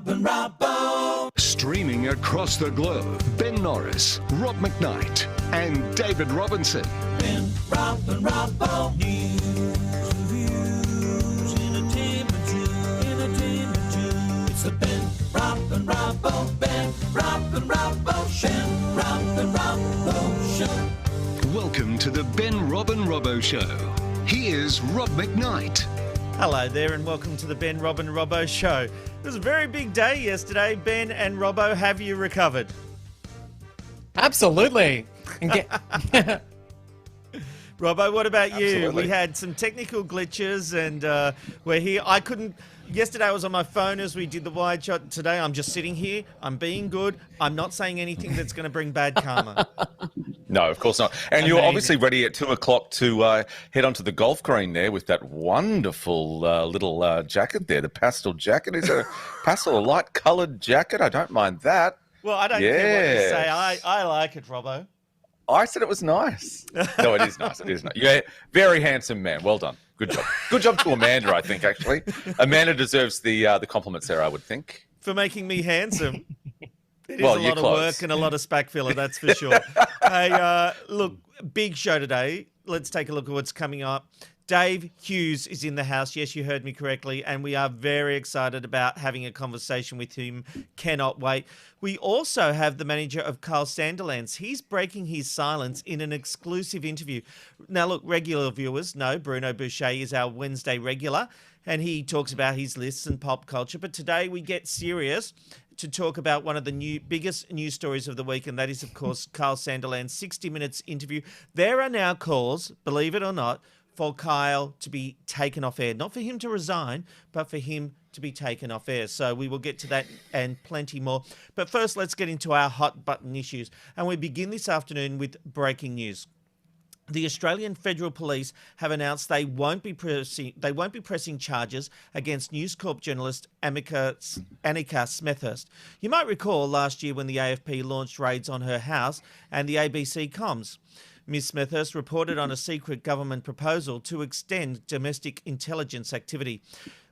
and Robbo. Streaming across the globe, Ben Norris, Rob McKnight, and David Robinson. Ben, Rob and Robbo. News, reviews, entertainment too. It's the Ben, Rob and Robbo. Ben, Rob and Robbo Show. Ben, Rob and Robbo Show. Welcome to the Ben, Rob and Robbo Show. Here's Rob McKnight. Hello there and welcome to the Ben, Rob and Robbo Show. It was a very big day yesterday. Ben and Robbo, have you recovered? Absolutely. Robbo, what about you? Absolutely. We had some technical glitches and we're here. Yesterday I was on my phone as we did the wide shot. Today I'm just sitting here. I'm being good. I'm not saying anything that's going to bring bad karma. No, of course not. And you're obviously ready at 2 o'clock to head onto the golf green there with that wonderful little jacket there, the pastel jacket. Is it a pastel, a light-coloured jacket? I don't mind that. Well, I don't care what you say. I like it, Robbo. I said it was nice. No, it is nice. It is nice. Yeah, very handsome man. Well done. Good job. Good job to Amanda, I think, actually. Amanda deserves the compliments there, I would think. For making me handsome. It is Well, a you're lot of close. work and a lot of spack filler, that's for sure. Hey, look, big show today. Let's take a look at what's coming up. Dave Hughes is in the house. Yes, you heard me correctly. And we are very excited about having a conversation with him. Cannot wait. We also have the manager of Kyle Sandilands. He's breaking his silence in an exclusive interview. Now, look, regular viewers know Bruno Boucher is our Wednesday regular, and he talks about his lists and pop culture. But today we get serious to talk about one of the biggest news stories of the week, and that is, of course, Kyle Sandilands' 60 Minutes interview. There are now calls, believe it or not, for Kyle to be taken off air. Not for him to resign, but for him to be taken off air. So we will get to that and plenty more. But first, let's get into our hot button issues. And we begin this afternoon with breaking news. The Australian Federal Police have announced they won't be pressing charges against News Corp journalist Annika Smethurst. You might recall last year when the AFP launched raids on her house and the ABC comms. Ms. Smethurst reported on a secret government proposal to extend domestic intelligence activity.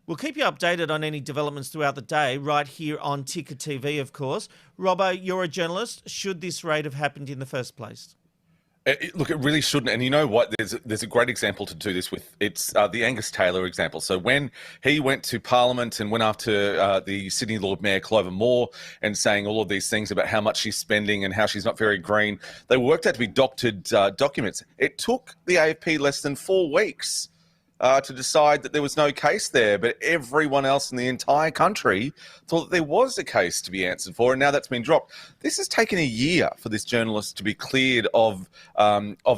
We'll keep you updated on any developments throughout the day, right here on Ticker TV, of course. Robbo, you're a journalist. Should this raid have happened in the first place? Look, it really shouldn't. And you know what? There's a great example to do this with. It's the Angus Taylor example. So when he went to Parliament and went after the Sydney Lord Mayor Clover Moore and saying all of these things about how much she's spending and how she's not very green, they worked out to be doctored documents. It took the AFP less than 4 weeks to decide that there was no case there, but everyone else in the entire country thought that there was a case to be answered for, and now that's been dropped. This has taken a year for this journalist to be cleared of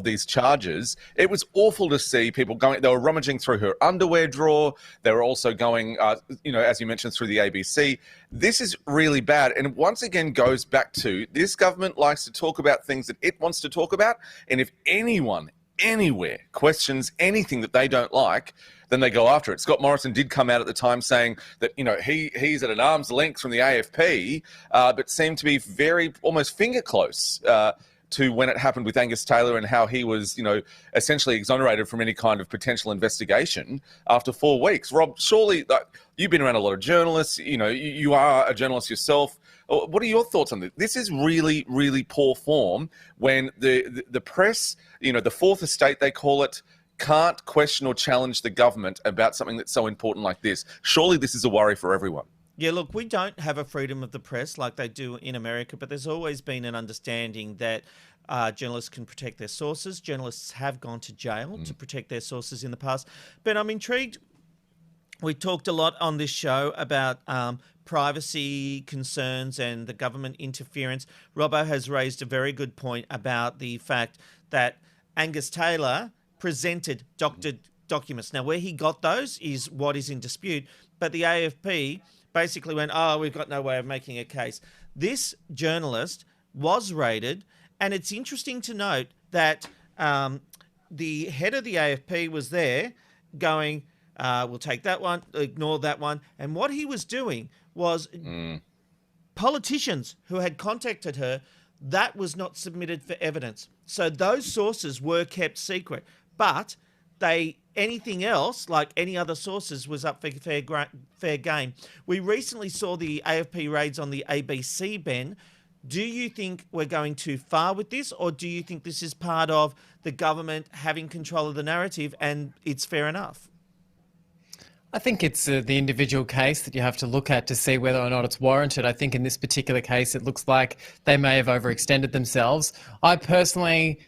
these charges. It was awful to see people going. They were rummaging through her underwear drawer. They were also going, as you mentioned, through the ABC. This is really bad, and once again goes back to this government likes to talk about things that it wants to talk about, and if anyone anywhere questions anything that they don't like, then they go after it. Scott Morrison did come out at the time saying that, he's at an arm's length from the AFP, but seemed to be very almost finger close to when it happened with Angus Taylor and how he was, essentially exonerated from any kind of potential investigation after 4 weeks. Rob, surely you've been around a lot of journalists, you are a journalist yourself. What are your thoughts on this? This is really, really poor form when the press, the fourth estate, they call it, can't question or challenge the government about something that's so important like this. Surely this is a worry for everyone. Yeah, look, we don't have a freedom of the press like they do in America, but there's always been an understanding that journalists can protect their sources. Journalists have gone to jail to protect their sources in the past. But I'm intrigued. We talked a lot on this show about privacy concerns and the government interference. Robbo has raised a very good point about the fact that Angus Taylor presented doctored documents. Now, where he got those is what is in dispute, but the AFP basically went, we've got no way of making a case. This journalist was raided, and it's interesting to note that the head of the AFP was there going, we'll take that one, ignore that one. And what he was doing was politicians who had contacted her, that was not submitted for evidence. So those sources were kept secret. But anything else, like any other sources, was up for fair game. We recently saw the AFP raids on the ABC, Ben. Do you think we're going too far with this, or do you think this is part of the government having control of the narrative and it's fair enough? I think it's the individual case that you have to look at to see whether or not it's warranted. I think in this particular case, it looks like they may have overextended themselves. I personally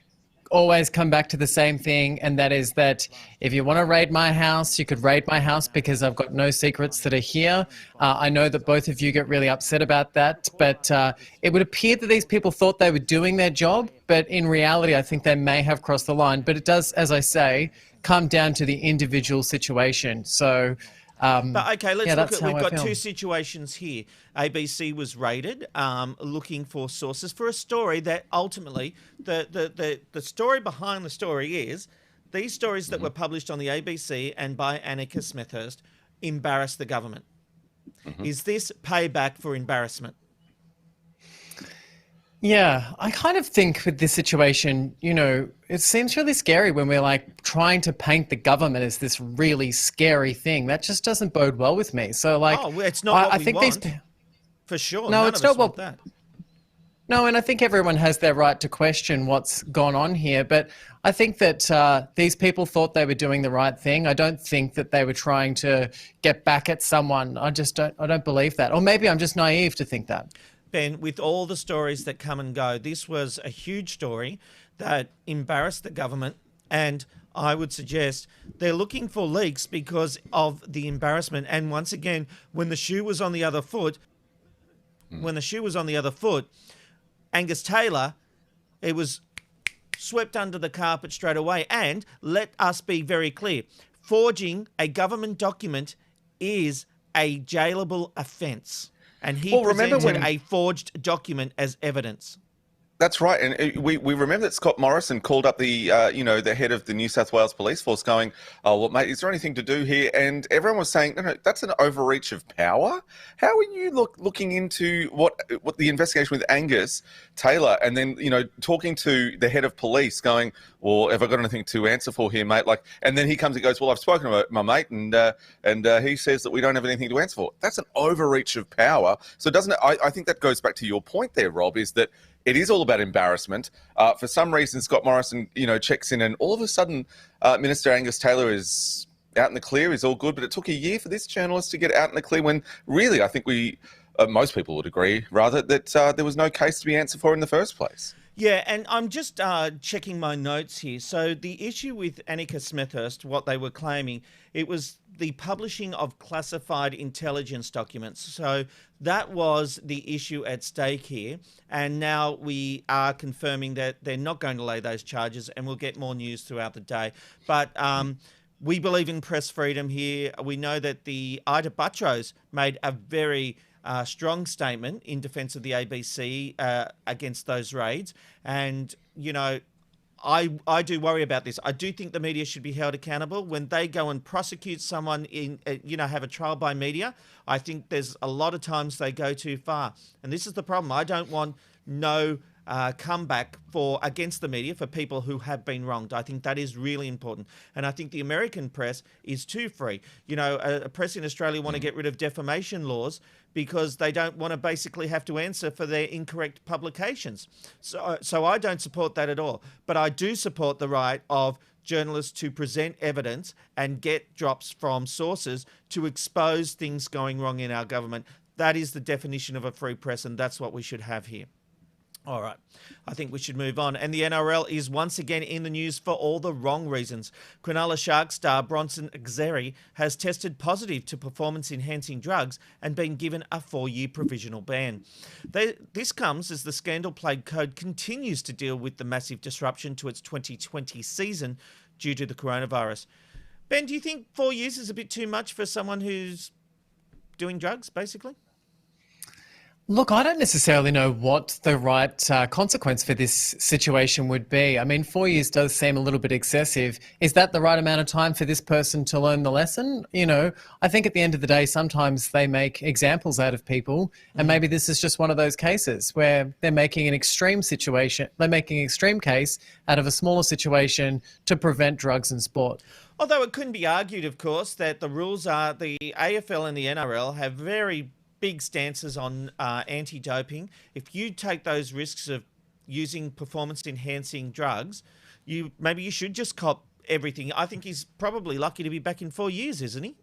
always come back to the same thing, and that is that if you want to raid my house, you could raid my house because I've got no secrets that are here. I know that both of you get really upset about that, but it would appear that these people thought they were doing their job, but in reality, I think they may have crossed the line. But it does, as I say, come down to the individual situation. So, but okay, let's look at. We've got feel. two situations here. ABC was raided, looking for sources for a story that ultimately the story behind the story is these stories that were published on the ABC and by Annika Smethurst embarrassed the government. Is this payback for embarrassment? Yeah, I kind of think with this situation, it seems really scary when we're like trying to paint the government as this really scary thing. That just doesn't bode well with me. So like, it's not what we want. For sure. No, it's not what that. No, and I think everyone has their right to question what's gone on here. But I think that these people thought they were doing the right thing. I don't think that they were trying to get back at someone. I don't believe that. Or maybe I'm just naive to think that. Ben, with all the stories that come and go, this was a huge story that embarrassed the government, and I would suggest they're looking for leaks because of the embarrassment. And once again, when the shoe was on the other foot, Angus Taylor, it was swept under the carpet straight away. And let us be very clear, forging a government document is a jailable offence. And he presented a forged document as evidence. That's right, and we remember that Scott Morrison called up the the head of the New South Wales Police Force, going, "Oh, well, mate, is there anything to do here?" And everyone was saying, "No, that's an overreach of power. How are you looking into what the investigation with Angus Taylor, and then talking to the head of police, going, well, have I got anything to answer for here, mate?" Like, and then he comes and goes, "Well, I've spoken to my mate, and he says that we don't have anything to answer for." That's an overreach of power. So doesn't it? I think that goes back to your point there, Rob, is that it is all about embarrassment. For some reason, Scott Morrison, checks in, and all of a sudden, Minister Angus Taylor is out in the clear, is all good. But it took a year for this journalist to get out in the clear when really, I think most people would agree, rather, that there was no case to be answered for in the first place. Yeah, and I'm just checking my notes here. So the issue with Annika Smethurst, what they were claiming, it was the publishing of classified intelligence documents. So that was the issue at stake here. And now we are confirming that they're not going to lay those charges, and we'll get more news throughout the day. But we believe in press freedom here. We know that the Ida Buttrose made a very strong statement in defence of the ABC against those raids. And, I do worry about this. I do think the media should be held accountable. When they go and prosecute someone have a trial by media, I think there's a lot of times they go too far. And this is the problem. I don't want no comeback against the media for people who have been wronged. I think that is really important. And I think the American press is too free. A press in Australia want to get rid of defamation laws because they don't want to basically have to answer for their incorrect publications. So I don't support that at all. But I do support the right of journalists to present evidence and get drops from sources to expose things going wrong in our government. That is the definition of a free press, and that's what we should have here. All right, I think we should move on. And the NRL is once again in the news for all the wrong reasons. Cronulla Sharks star Bronson Xerri has tested positive to performance-enhancing drugs and been given a 4-year provisional ban. This comes as the scandal-plagued code continues to deal with the massive disruption to its 2020 season due to the coronavirus. Ben, do you think 4 years is a bit too much for someone who's doing drugs, basically? Look, I don't necessarily know what the right consequence for this situation would be. I mean, 4 years does seem a little bit excessive. Is that the right amount of time for this person to learn the lesson? You know, I think at the end of the day, sometimes they make examples out of people, and maybe this is just one of those cases where they're making an extreme situation, they're making an extreme case out of a smaller situation to prevent drugs in sport. Although it couldn't be argued, of course, that the rules are the AFL and the NRL have very big stances on anti-doping. If you take those risks of using performance-enhancing drugs, maybe you should just cop everything. I think he's probably lucky to be back in 4 years, isn't he?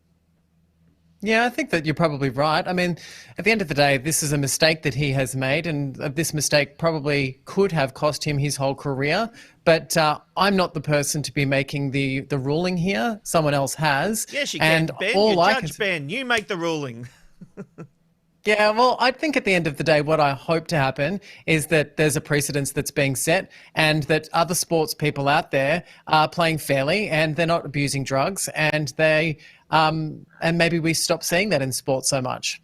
Yeah, I think that you're probably right. I mean, at the end of the day, this is a mistake that he has made, and this mistake probably could have cost him his whole career. But I'm not the person to be making the ruling here. Someone else has. Yes, you and can, Ben. all You're I Judge Ben. You make the ruling. Yeah, well, I think at the end of the day, what I hope to happen is that there's a precedence that's being set and that other sports people out there are playing fairly and they're not abusing drugs, and and maybe we stop seeing that in sport so much.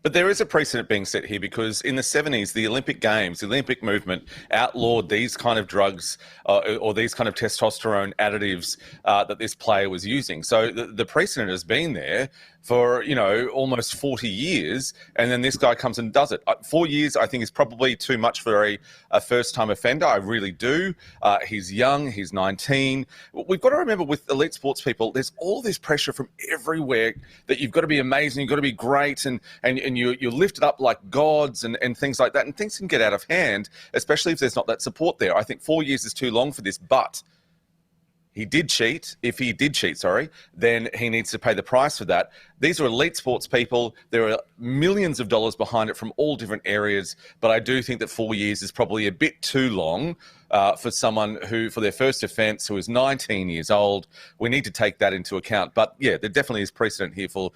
But there is a precedent being set here because in the 70s, the Olympic Games, the Olympic movement outlawed these kind of drugs or these kind of testosterone additives that this player was using. So the precedent has been there for, almost 40 years, and then this guy comes and does it. 4 years, I think, is probably too much for a first-time offender. I really do. He's young. He's 19. We've got to remember with elite sports people, there's all this pressure from everywhere that you've got to be amazing, you've got to be great, and you're lifted up like gods and things like that, and things can get out of hand, especially if there's not that support there. I think 4 years is too long for this, but he did cheat. If he did cheat, then he needs to pay the price for that. These are elite sports people. There are millions of dollars behind it from all different areas. But I do think that 4 years is probably a bit too long for someone who, for their first offence, who is 19 years old. We need to take that into account. But yeah, there definitely is precedent here for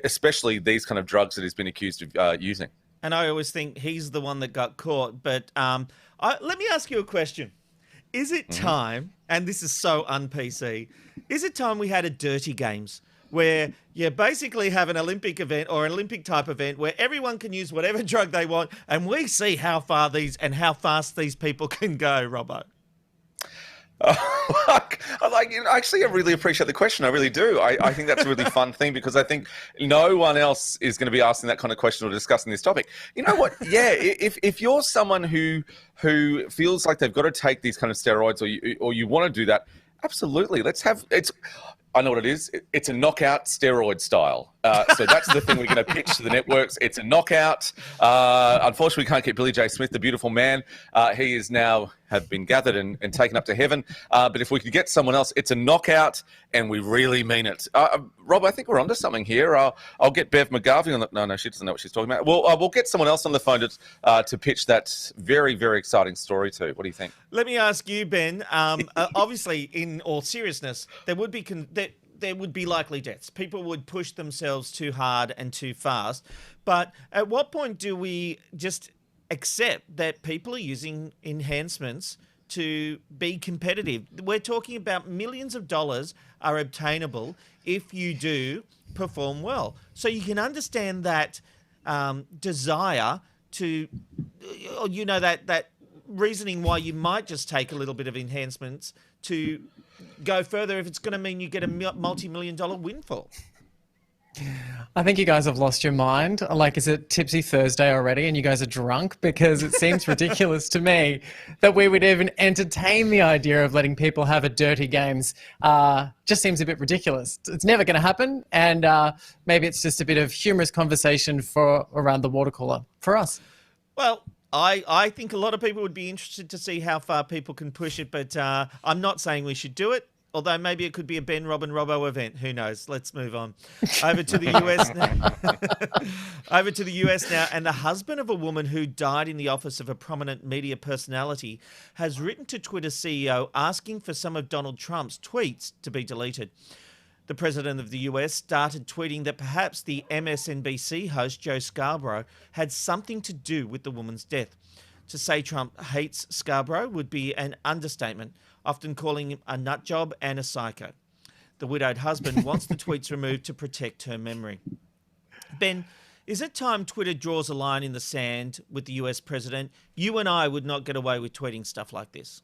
especially these kind of drugs that he's been accused of using. And I always think he's the one that got caught. But let me ask you a question. Is it time, and this is so un-PC, is it time we had a dirty games where you basically have an Olympic event or an Olympic type event where everyone can use whatever drug they want and we see how far and how fast these people can go, Robbo? Actually, I really appreciate the question. I really do. I think that's a really fun thing because I think no one else is going to be asking that kind of question or discussing this topic. You know what? Yeah, if you're someone who feels like they've got to take these kind of steroids or you want to do that, absolutely. I know what it is. It's a knockout steroid style. So that's the thing we're going to pitch to the networks. It's a knockout. Unfortunately, we can't get Billy J. Smith, the beautiful man. He is now have been gathered and taken up to heaven. But if we could get someone else, it's a knockout, and we really mean it. Rob, I think we're onto something here. I'll get Bev McGarvey on the... No, she doesn't know what she's talking about. We'll get someone else on the phone to pitch that very, very exciting story to. What do you think? Let me ask you, Ben. Obviously, in all seriousness, there would be likely deaths. People would push themselves too hard and too fast. But at what point do we just accept that people are using enhancements to be competitive? We're talking about millions of dollars are obtainable if you do perform well. So you can understand that desire to, that reasoning why you might just take a little bit of enhancements to go further if it's going to mean you get a multi-million-dollar windfall. I think you guys have lost your mind. Like, is it Tipsy Thursday already and you guys are drunk? Because it seems ridiculous to me that we would even entertain the idea of letting people have a dirty games. Just seems a bit ridiculous. It's never going to happen. And maybe it's just a bit of humorous conversation for around the water cooler for us. Well, I think a lot of people would be interested to see how far people can push it, but I'm not saying we should do it. Although maybe it could be a Ben, Robin, Robbo event. Who knows? Let's move on. Over to the US now. Over to the US now. And the husband of a woman who died in the office of a prominent media personality has written to Twitter CEO asking for some of Donald Trump's tweets to be deleted. The president of the US started tweeting that perhaps the MSNBC host Joe Scarborough had something to do with the woman's death. To say Trump hates Scarborough would be an understatement, often calling him a nut job and a psycho. The widowed husband wants the tweets removed to protect her memory. Ben, Is it time Twitter draws a line in the sand with the US president? You and I would not get away with tweeting stuff like this.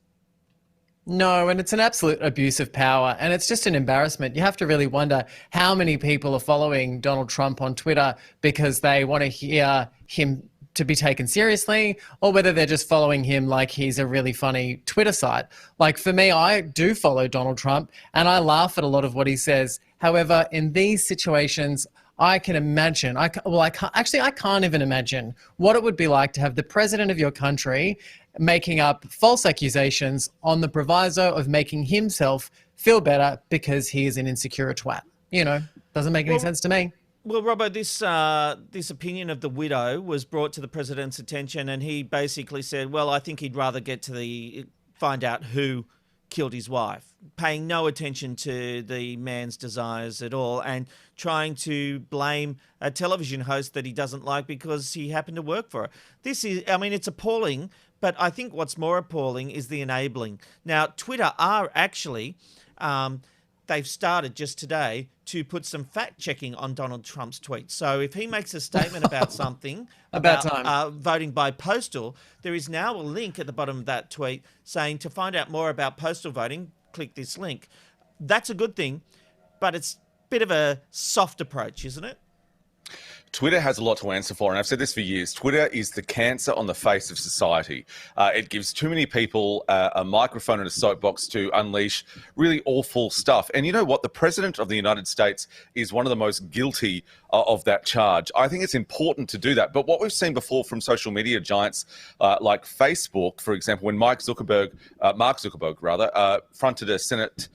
No, and it's an absolute abuse of power, and it's just an embarrassment. You have to really wonder how many people are following Donald Trump on Twitter because they want to hear him to be taken seriously, or whether they're just following him like he's a really funny Twitter site. Like for me, I do follow Donald Trump, and I laugh at a lot of what he says. However, in these situations, I can imagine, I can't even imagine what it would be like to have the president of your country making up false accusations on the proviso of making himself feel better because he is an insecure twat. Doesn't make any sense to me. Well, Robbo, this opinion of the widow was brought to the president's attention, and he basically said, well, I think he'd rather find out who killed his wife, paying no attention to the man's desires at all, and trying to blame a television host that he doesn't like because he happened to work for her. It's appalling, but I think what's more appalling is the enabling. Now, Twitter are actually, they've started just today to put some fact checking on Donald Trump's tweets. So if he makes a statement about something, about voting by postal, there is now a link at the bottom of that tweet saying to find out more about postal voting, click this link. That's a good thing, but it's a bit of a soft approach, isn't it? Twitter has a lot to answer for, and I've said this for years. Twitter is the cancer on the face of society. It gives too many people a microphone and a soapbox to unleash really awful stuff. And you know what? The President of the United States is one of the most guilty of that charge. I think it's important to do that. But what we've seen before from social media giants like Facebook, for example, when Mark Zuckerberg, fronted a Senate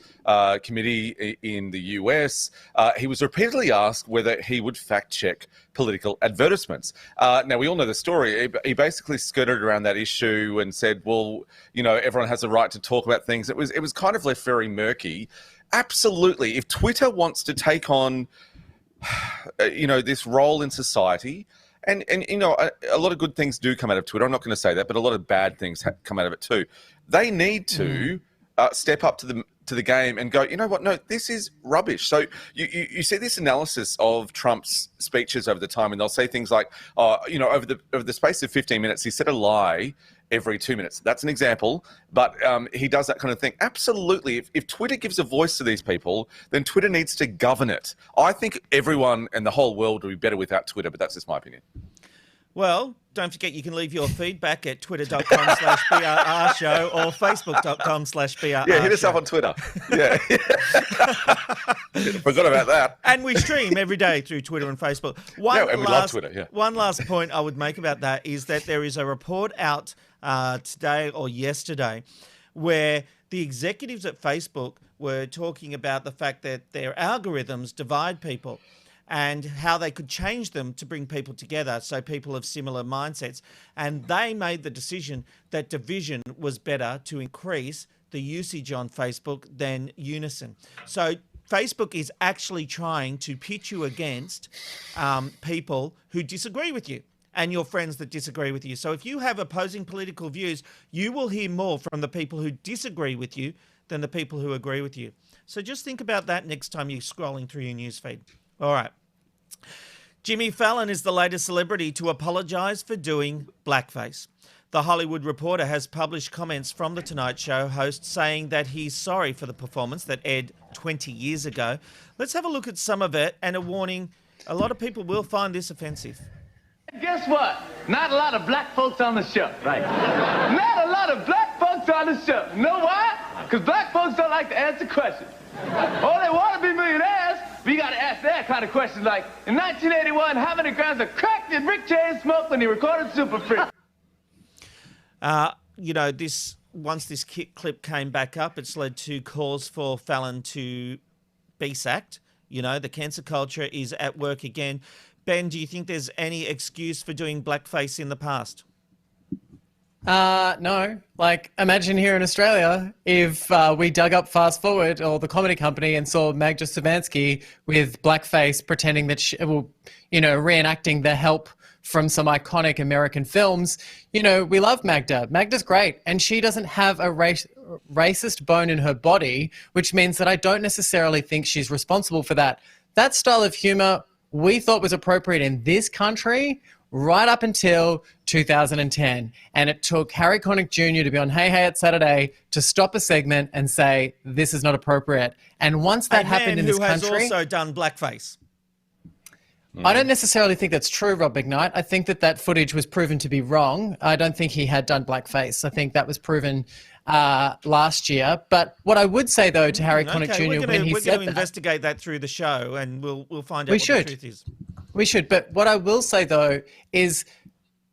committee in the US, he was repeatedly asked whether he would fact-check political advertisements. Now, we all know the story. He basically skirted around that issue and said, well, everyone has a right to talk about things. It was kind of left very murky. Absolutely. If Twitter wants to take on, this role in society, and a lot of good things do come out of Twitter. I'm not going to say that, but a lot of bad things come out of it too. They need to step up to the game and go, you know what? No, this is rubbish. So you see this analysis of Trump's speeches over the time, and they'll say things like, over the space of 15 minutes, he said a lie every 2 minutes. That's an example, but he does that kind of thing. Absolutely. If Twitter gives a voice to these people, then Twitter needs to govern it. I think everyone and the whole world would be better without Twitter, but that's just my opinion. Well, don't forget you can leave your feedback at twitter.com/BRR show or facebook.com/BRR. Yeah, hit us up on Twitter. Yeah. Forgot about that. And we stream every day through Twitter and Facebook. We love Twitter, yeah. One last point I would make about that is that there is a report out today or yesterday where the executives at Facebook were talking about the fact that their algorithms divide people and how they could change them to bring people together, so people of similar mindsets. And they made the decision that division was better to increase the usage on Facebook than unison. So Facebook is actually trying to pitch you against people who disagree with you and your friends that disagree with you. So if you have opposing political views, you will hear more from the people who disagree with you than the people who agree with you. So just think about that next time you're scrolling through your newsfeed. All right. Jimmy Fallon is the latest celebrity to apologise for doing blackface. The Hollywood Reporter has published comments from The Tonight Show host saying that he's sorry for the performance that aired 20 years ago. Let's have a look at some of it, and a warning, a lot of people will find this offensive. Guess what? Not a lot of black folks on the show. Right. Not a lot of black folks on the show. You know why? Because black folks don't like to answer questions. Oh, they want to be millionaires, but you got to ask that kind of questions like, in 1981, how many grams of crack did Rick James smoke when he recorded Super Freak? Once this clip came back up, it's led to calls for Fallon to be sacked. The cancer culture is at work again. Ben, do you think there's any excuse for doing blackface in the past? No. Imagine here in Australia if we dug up Fast Forward or the comedy company and saw Magda Savansky with blackface pretending that reenacting The Help from some iconic American films. We love Magda. Magda's great, and she doesn't have a racist bone in her body, which means that I don't necessarily think she's responsible for that. That style of humor we thought was appropriate in this country right up until 2010. And it took Harry Connick Jr. to be on Hey Hey It's Saturday to stop a segment and say, this is not appropriate. And once that happened in this country... who has also done blackface. I don't necessarily think that's true, Rob McKnight. I think that footage was proven to be wrong. I don't think he had done blackface. I think that was proven last year. But what I would say, though, to Harry Connick Jr. when he said that... We're going to investigate that through the show, and we'll find out what the truth is. We should. But what I will say, though, is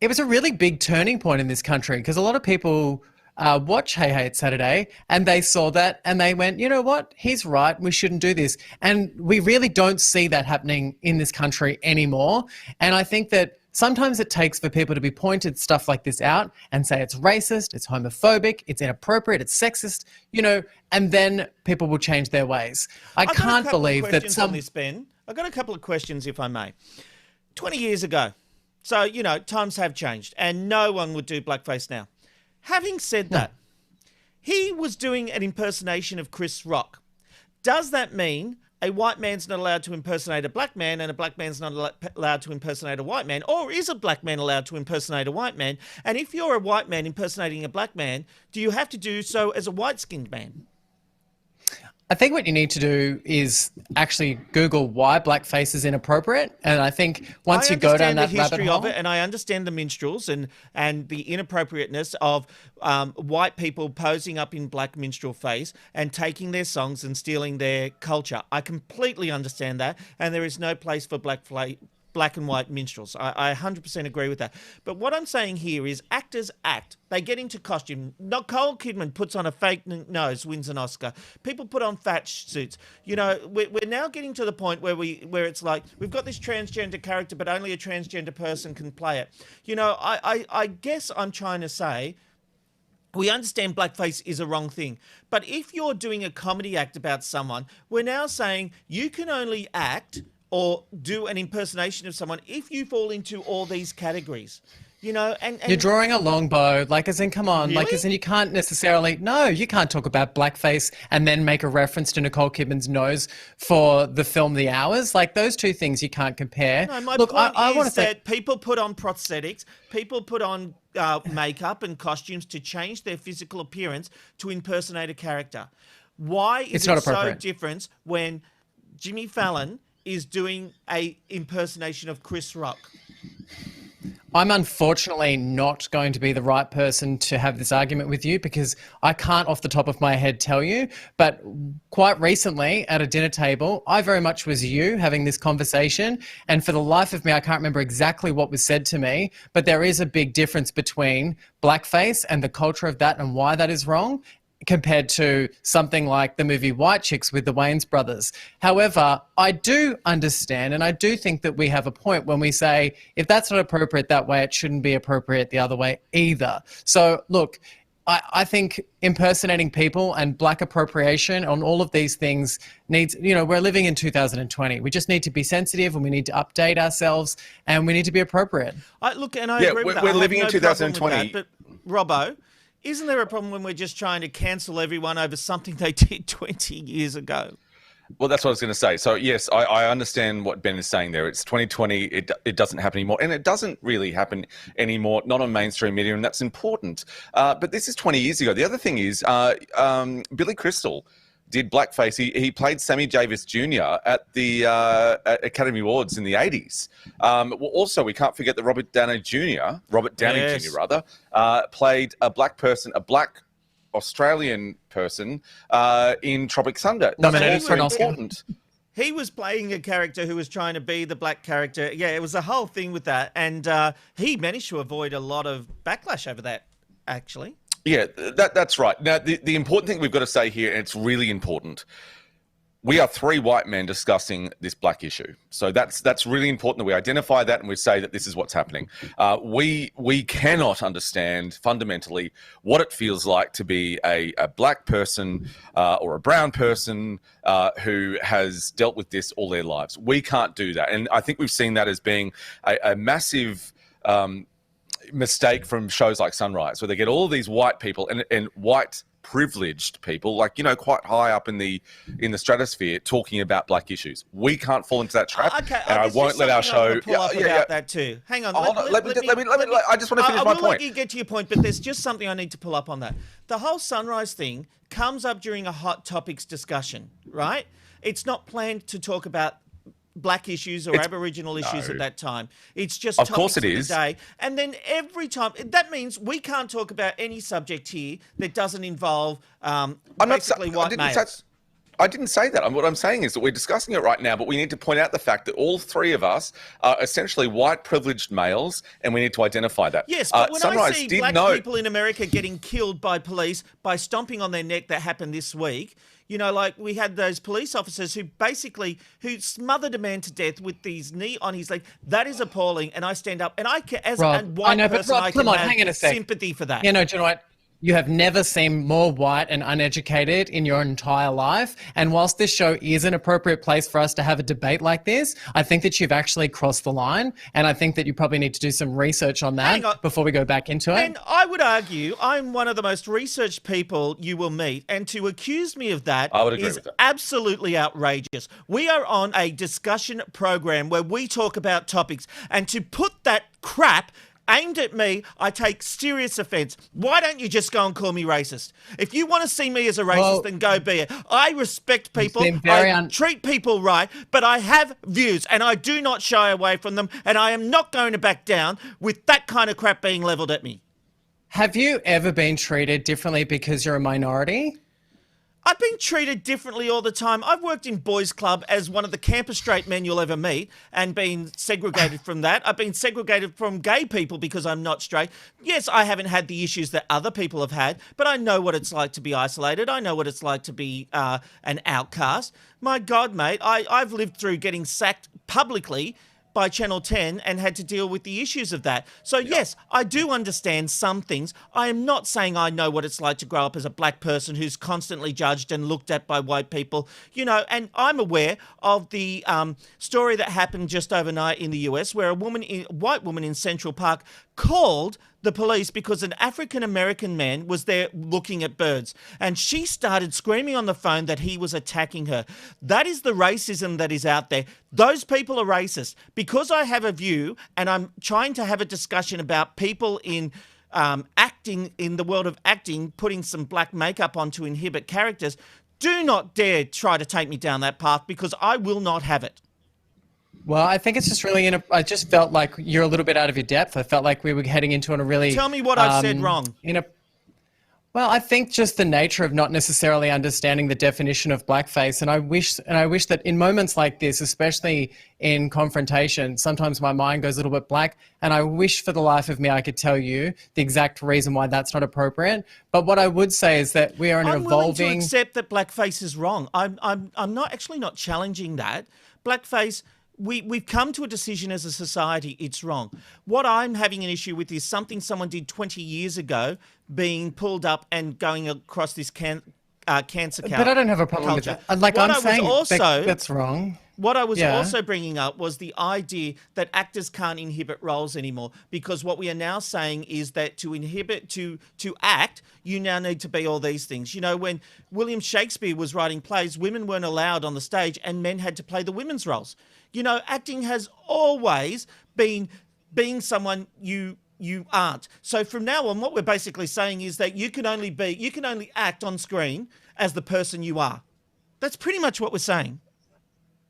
it was a really big turning point in this country because a lot of people watch Hey Hey It's Saturday and they saw that and they went, you know what, he's right, we shouldn't do this. And we really don't see that happening in this country anymore. And I think that sometimes it takes for people to be pointed stuff like this out and say it's racist, it's homophobic, it's inappropriate, it's sexist, and then people will change their ways. I can't believe that some... on this, Ben. I've got a couple of questions, if I may. 20 years ago, so, times have changed and no one would do blackface now. Having said that, he was doing an impersonation of Chris Rock. Does that mean a white man's not allowed to impersonate a black man and a black man's not allowed to impersonate a white man? Or is a black man allowed to impersonate a white man? And if you're a white man impersonating a black man, do you have to do so as a white-skinned man? I think what you need to do is actually Google why blackface is inappropriate. And I think once you go down that rabbit hole... I understand the history of it, and I understand the minstrels and the inappropriateness of white people posing up in black minstrel face and taking their songs and stealing their culture. I completely understand that, and there is no place for black and white minstrels. I 100% agree with that. But what I'm saying here is actors act. They get into costume. Nicole Kidman puts on a fake nose, wins an Oscar. People put on fat suits. We're now getting to the point where it's like we've got this transgender character, but only a transgender person can play it. I guess I'm trying to say we understand blackface is a wrong thing. But if you're doing a comedy act about someone, we're now saying you can only act or do an impersonation of someone if you fall into all these categories, and you're drawing a long bow, come on, really? You can't necessarily, no, you can't talk about blackface and then make a reference to Nicole Kidman's nose for the film The Hours. Those two things you can't compare. No, my point is that people put on prosthetics, people put on makeup and costumes to change their physical appearance to impersonate a character. Why is it so different when Jimmy Fallon is doing a impersonation of Chris Rock? I'm unfortunately not going to be the right person to have this argument with you because I can't off the top of my head tell you, but quite recently at a dinner table, I very much was you having this conversation, and for the life of me, I can't remember exactly what was said to me, but there is a big difference between blackface and the culture of that and why that is wrong compared to something like the movie White Chicks with the Wayans brothers. However, I do understand and I do think that we have a point when we say if that's not appropriate that way, it shouldn't be appropriate the other way either. So look, I think impersonating people and black appropriation on all of these things needs, we're living in 2020. We just need to be sensitive and we need to update ourselves and we need to be appropriate. I agree with that. We're living in 2020. But Robbo, isn't there a problem when we're just trying to cancel everyone over something they did 20 years ago? Well, that's what I was going to say. So, yes, I understand what Ben is saying there. It's 2020. It doesn't happen anymore. And it doesn't really happen anymore, not on mainstream media, and that's important. But this is 20 years ago. The other thing is Billy Crystal did blackface. He played Sammy Davis Jr. at the Academy Awards in the 80s. Also, we can't forget that Robert Downey Jr., played a black person, a black Australian person in Tropic Thunder. Nominated for an Oscar. He was playing a character who was trying to be the black character. Yeah, it was a whole thing with that. And he managed to avoid a lot of backlash over that, actually. Yeah, that's right. Now, the important thing we've got to say here, and it's really important, we are three white men discussing this black issue. So that's really important that we identify that and we say that this is what's happening. We cannot understand fundamentally what it feels like to be a black person or a brown person who has dealt with this all their lives. We can't do that. And I think we've seen that as being a massive mistake from shows like Sunrise, where they get all these white people and white privileged people, like, you know, quite high up in the stratosphere, talking about black issues. We can't fall into that trap, Okay, and I won't let our show. Pull up about that too. Hang on. Let me. I just want to finish my point. Let you get to your point, but there's just something I need to pull up on that. The whole sunrise thing comes up during a hot topics discussion, right? It's not planned to talk about black issues or Aboriginal issues at that time. It's just of course it is. The day. And then every time, that means we can't talk about any subject here that doesn't involve basically white males. I didn't say that. What I'm saying is that we're discussing it right now, but we need to point out the fact that all three of us are essentially white privileged males, and we need to identify that. Yes, but when I see black people in America getting killed by police by stomping on their neck, that happened this week. You know, like we had those police officers who smothered a man to death with his knee on his leg. That is appalling. And I stand up, and I can, as a white person, I can have sympathy for that. You know, do you know what? You have never seemed more white and uneducated in your entire life. And whilst this show is an appropriate place for us to have a debate like this, I think that you've actually crossed the line. And I think that you probably need to do some research on that before we go back into it. And I would argue I'm one of the most researched people you will meet. And to accuse me of that is absolutely outrageous. We are on a discussion program where we talk about topics. And to put that crap aimed at me, I take serious offence. Why don't you just go and call me racist? If you want to see me as a racist, then go be it. I respect people. I treat people right, but I have views, and I do not shy away from them, and I am not going to back down with that kind of crap being levelled at me. Have you ever been treated differently because you're a minority? I've been treated differently all the time. I've worked in boys' club as one of the campus straight men you'll ever meet and been segregated from that. I've been segregated from gay people because I'm not straight. Yes, I haven't had the issues that other people have had, but I know what it's like to be isolated. I know what it's like to be an outcast. My God, mate, I've lived through getting sacked publicly by Channel 10 and had to deal with the issues of that. So yes, I do understand some things. I am not saying I know what it's like to grow up as a black person who's constantly judged and looked at by white people, you know, and I'm aware of the story that happened just overnight in the US where a white woman in Central Park called the police because an African-American man was there looking at birds, and she started screaming on the phone that he was attacking her. That is the racism that is out there. Those people are racist. Because I have a view and I'm trying to have a discussion about people in acting, in the world of acting, putting some black makeup on to inhibit characters, do not dare try to take me down that path because I will not have it. Well, I think it's just really, I just felt like you're a little bit out of your depth. I felt like we were heading into a really... Tell me what I've said wrong. Well, I think just the nature of not necessarily understanding the definition of blackface. And I wish that in moments like this, especially in confrontation, sometimes my mind goes a little bit black. And I wish for the life of me I could tell you the exact reason why that's not appropriate. But what I would say is that we are in an evolving... I'm willing to accept that blackface is wrong. I'm not challenging that. Blackface... We've come to a decision as a society, it's wrong. What I'm having an issue with is something someone did 20 years ago being pulled up and going across this cancer culture. But I don't have a problem with that. Like I'm saying that's wrong. What I was also bringing up was the idea that actors can't inhibit roles anymore, because what we are now saying is that to act, you now need to be all these things. You know, when William Shakespeare was writing plays, women weren't allowed on the stage and men had to play the women's roles. You know, acting has always been being someone you aren't. So from now on, what we're basically saying is that you can only act on screen as the person you are. That's pretty much what we're saying.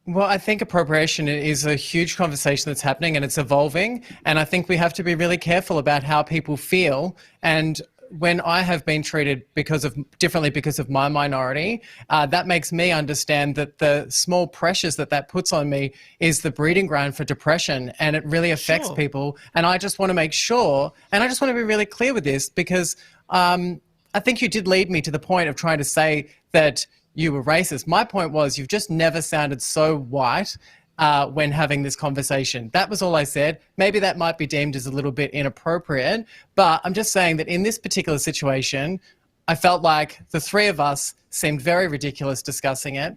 Well, I think appropriation is a huge conversation that's happening and it's evolving. And I think we have to be really careful about how people feel. And when I have been treated differently because of my minority, that makes me understand that the small pressures that puts on me is the breeding ground for depression, and it really affects people. And I just want to make sure, and I just want to be really clear with this, because I think you did lead me to the point of trying to say that you were racist. My point was you've just never sounded so white when having this conversation. That was all I said. Maybe that might be deemed as a little bit inappropriate, but I'm just saying that in this particular situation, I felt like the three of us seemed very ridiculous discussing it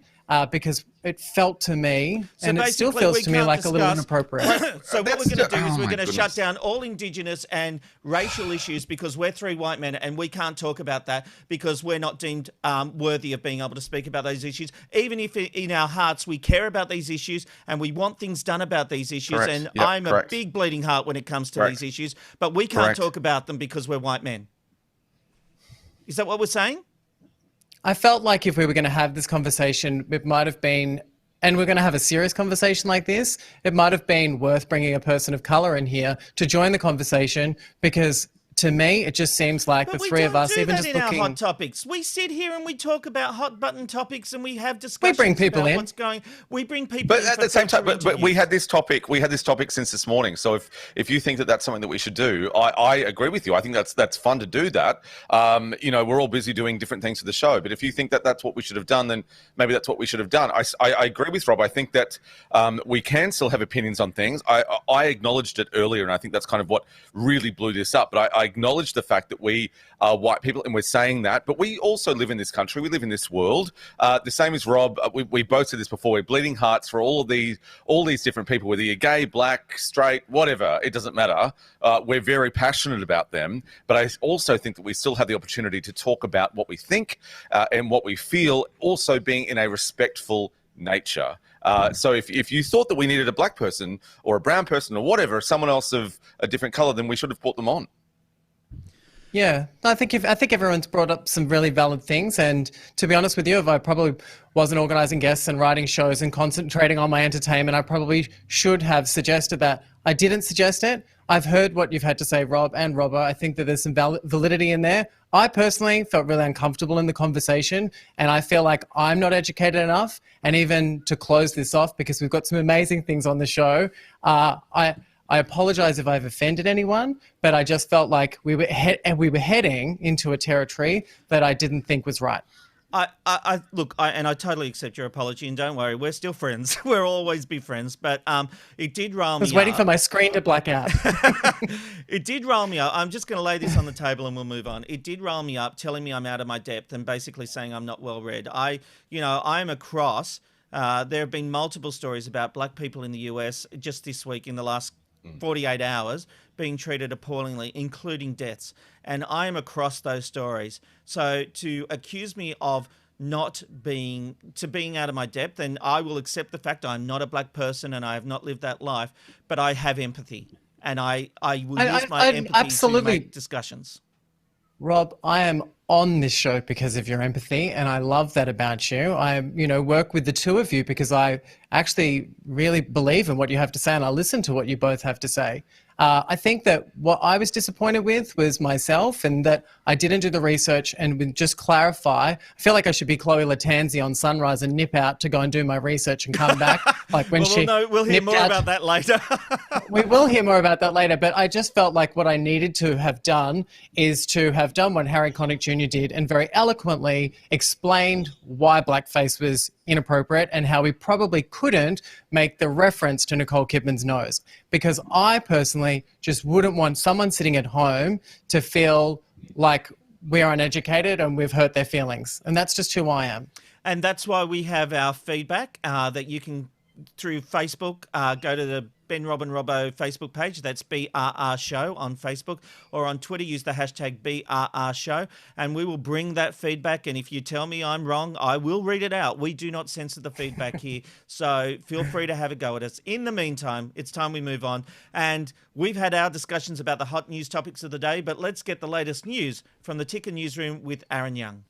because it felt to me, So and it still basically, feels we to me can't like a little discuss- inappropriate. So what we're going to do is oh we're my going to shut goodness. down all Indigenous and racial issues because we're three white men and we can't talk about that because we're not deemed worthy of being able to speak about those issues. Even if in our hearts we care about these issues and we want things done about these issues, Correct. and Yep, I'm correct. a big bleeding heart when it comes to Correct. these issues, but we can't Correct. talk about them because we're white men. Is that what we're saying? I felt like if we were going to have this conversation, it might have been, and we're going to have a serious conversation like this, it might have been worth bringing a person of color in here to join the conversation, because to me, it just seems like But the we three of don't us, do even that just in our hot looking, topics. We sit here and we talk about hot button topics and we have discussions bring people about in. what's going. We bring people But in at for the same time, future but we interviews. had this topic. We had this topic since this morning. So if you think that that's something that we should do, I agree with you. I think that's fun to do that. We're all busy doing different things for the show. But if you think that that's what we should have done, then maybe that's what we should have done. I agree with Rob. I think that we can still have opinions on things. I acknowledged it earlier, and I think that's kind of what really blew this up. But I acknowledge the fact that we are white people, and we're saying that. But we also live in this country. We live in this world. The same as Rob. We both said this before. We're bleeding hearts for all these different people, whether you're gay, black, straight, whatever. It doesn't matter. We're very passionate about them. But I also think that we still have the opportunity to talk about what we think and what we feel, also being in a respectful nature. So if you thought that we needed a black person or a brown person or whatever, someone else of a different color, then we should have brought them on. yeah, I think everyone's brought up some really valid things. And to be honest with you, if I probably wasn't organising guests and writing shows and concentrating on my entertainment, I probably should have suggested that. I didn't suggest it. I've heard what you've had to say, Rob and Robbo. I think that there's some validity in there. I personally felt really uncomfortable in the conversation, and I feel like I'm not educated enough. And even to close this off, because we've got some amazing things on the show, I apologize if I've offended anyone, but I just felt like we were heading into a territory that I didn't think was right. I totally accept your apology, and don't worry, we're still friends. We'll always be friends. But it did roll me up. I was waiting for my screen to black out. It did roll me up. I'm just going to lay this on the table and we'll move on. It did roll me up, telling me I'm out of my depth and basically saying I'm not well read. I'm across. There have been multiple stories about black people in the US just this week in the last 48 hours being treated appallingly, including deaths. And I am across those stories. So to accuse me of being out of my depth, and I will accept the fact I'm not a black person and I have not lived that life, but I have empathy. And I will use my empathy absolutely. to make discussions. Rob, I am on this show because of your empathy, and I love that about you. I, work with the two of you because I actually really believe in what you have to say, and I listen to what you both have to say. I think that what I was disappointed with was myself, and that I didn't do the research and would just clarify. I feel like I should be Chloe Latanzi on Sunrise and nip out to go and do my research and come back. Like when we'll hear more about that later. We will hear more about that later, but I just felt like what I needed to have done is to have done what Harry Connick Jr. did and very eloquently explained why blackface was inappropriate and how we probably couldn't make the reference to Nicole Kidman's nose. Because I personally just wouldn't want someone sitting at home to feel like we're uneducated and we've hurt their feelings. And that's just who I am. And that's why we have our feedback that you can, through Facebook, go to the Ben, Rob and Robbo Facebook page. That's BRR Show on Facebook. Or on Twitter, use the hashtag BRR Show. And we will bring that feedback. And if you tell me I'm wrong, I will read it out. We do not censor the feedback here. So feel free to have a go at us. In the meantime, it's time we move on. And we've had our discussions about the hot news topics of the day. But let's get the latest news from the Ticker Newsroom with Aaron Young.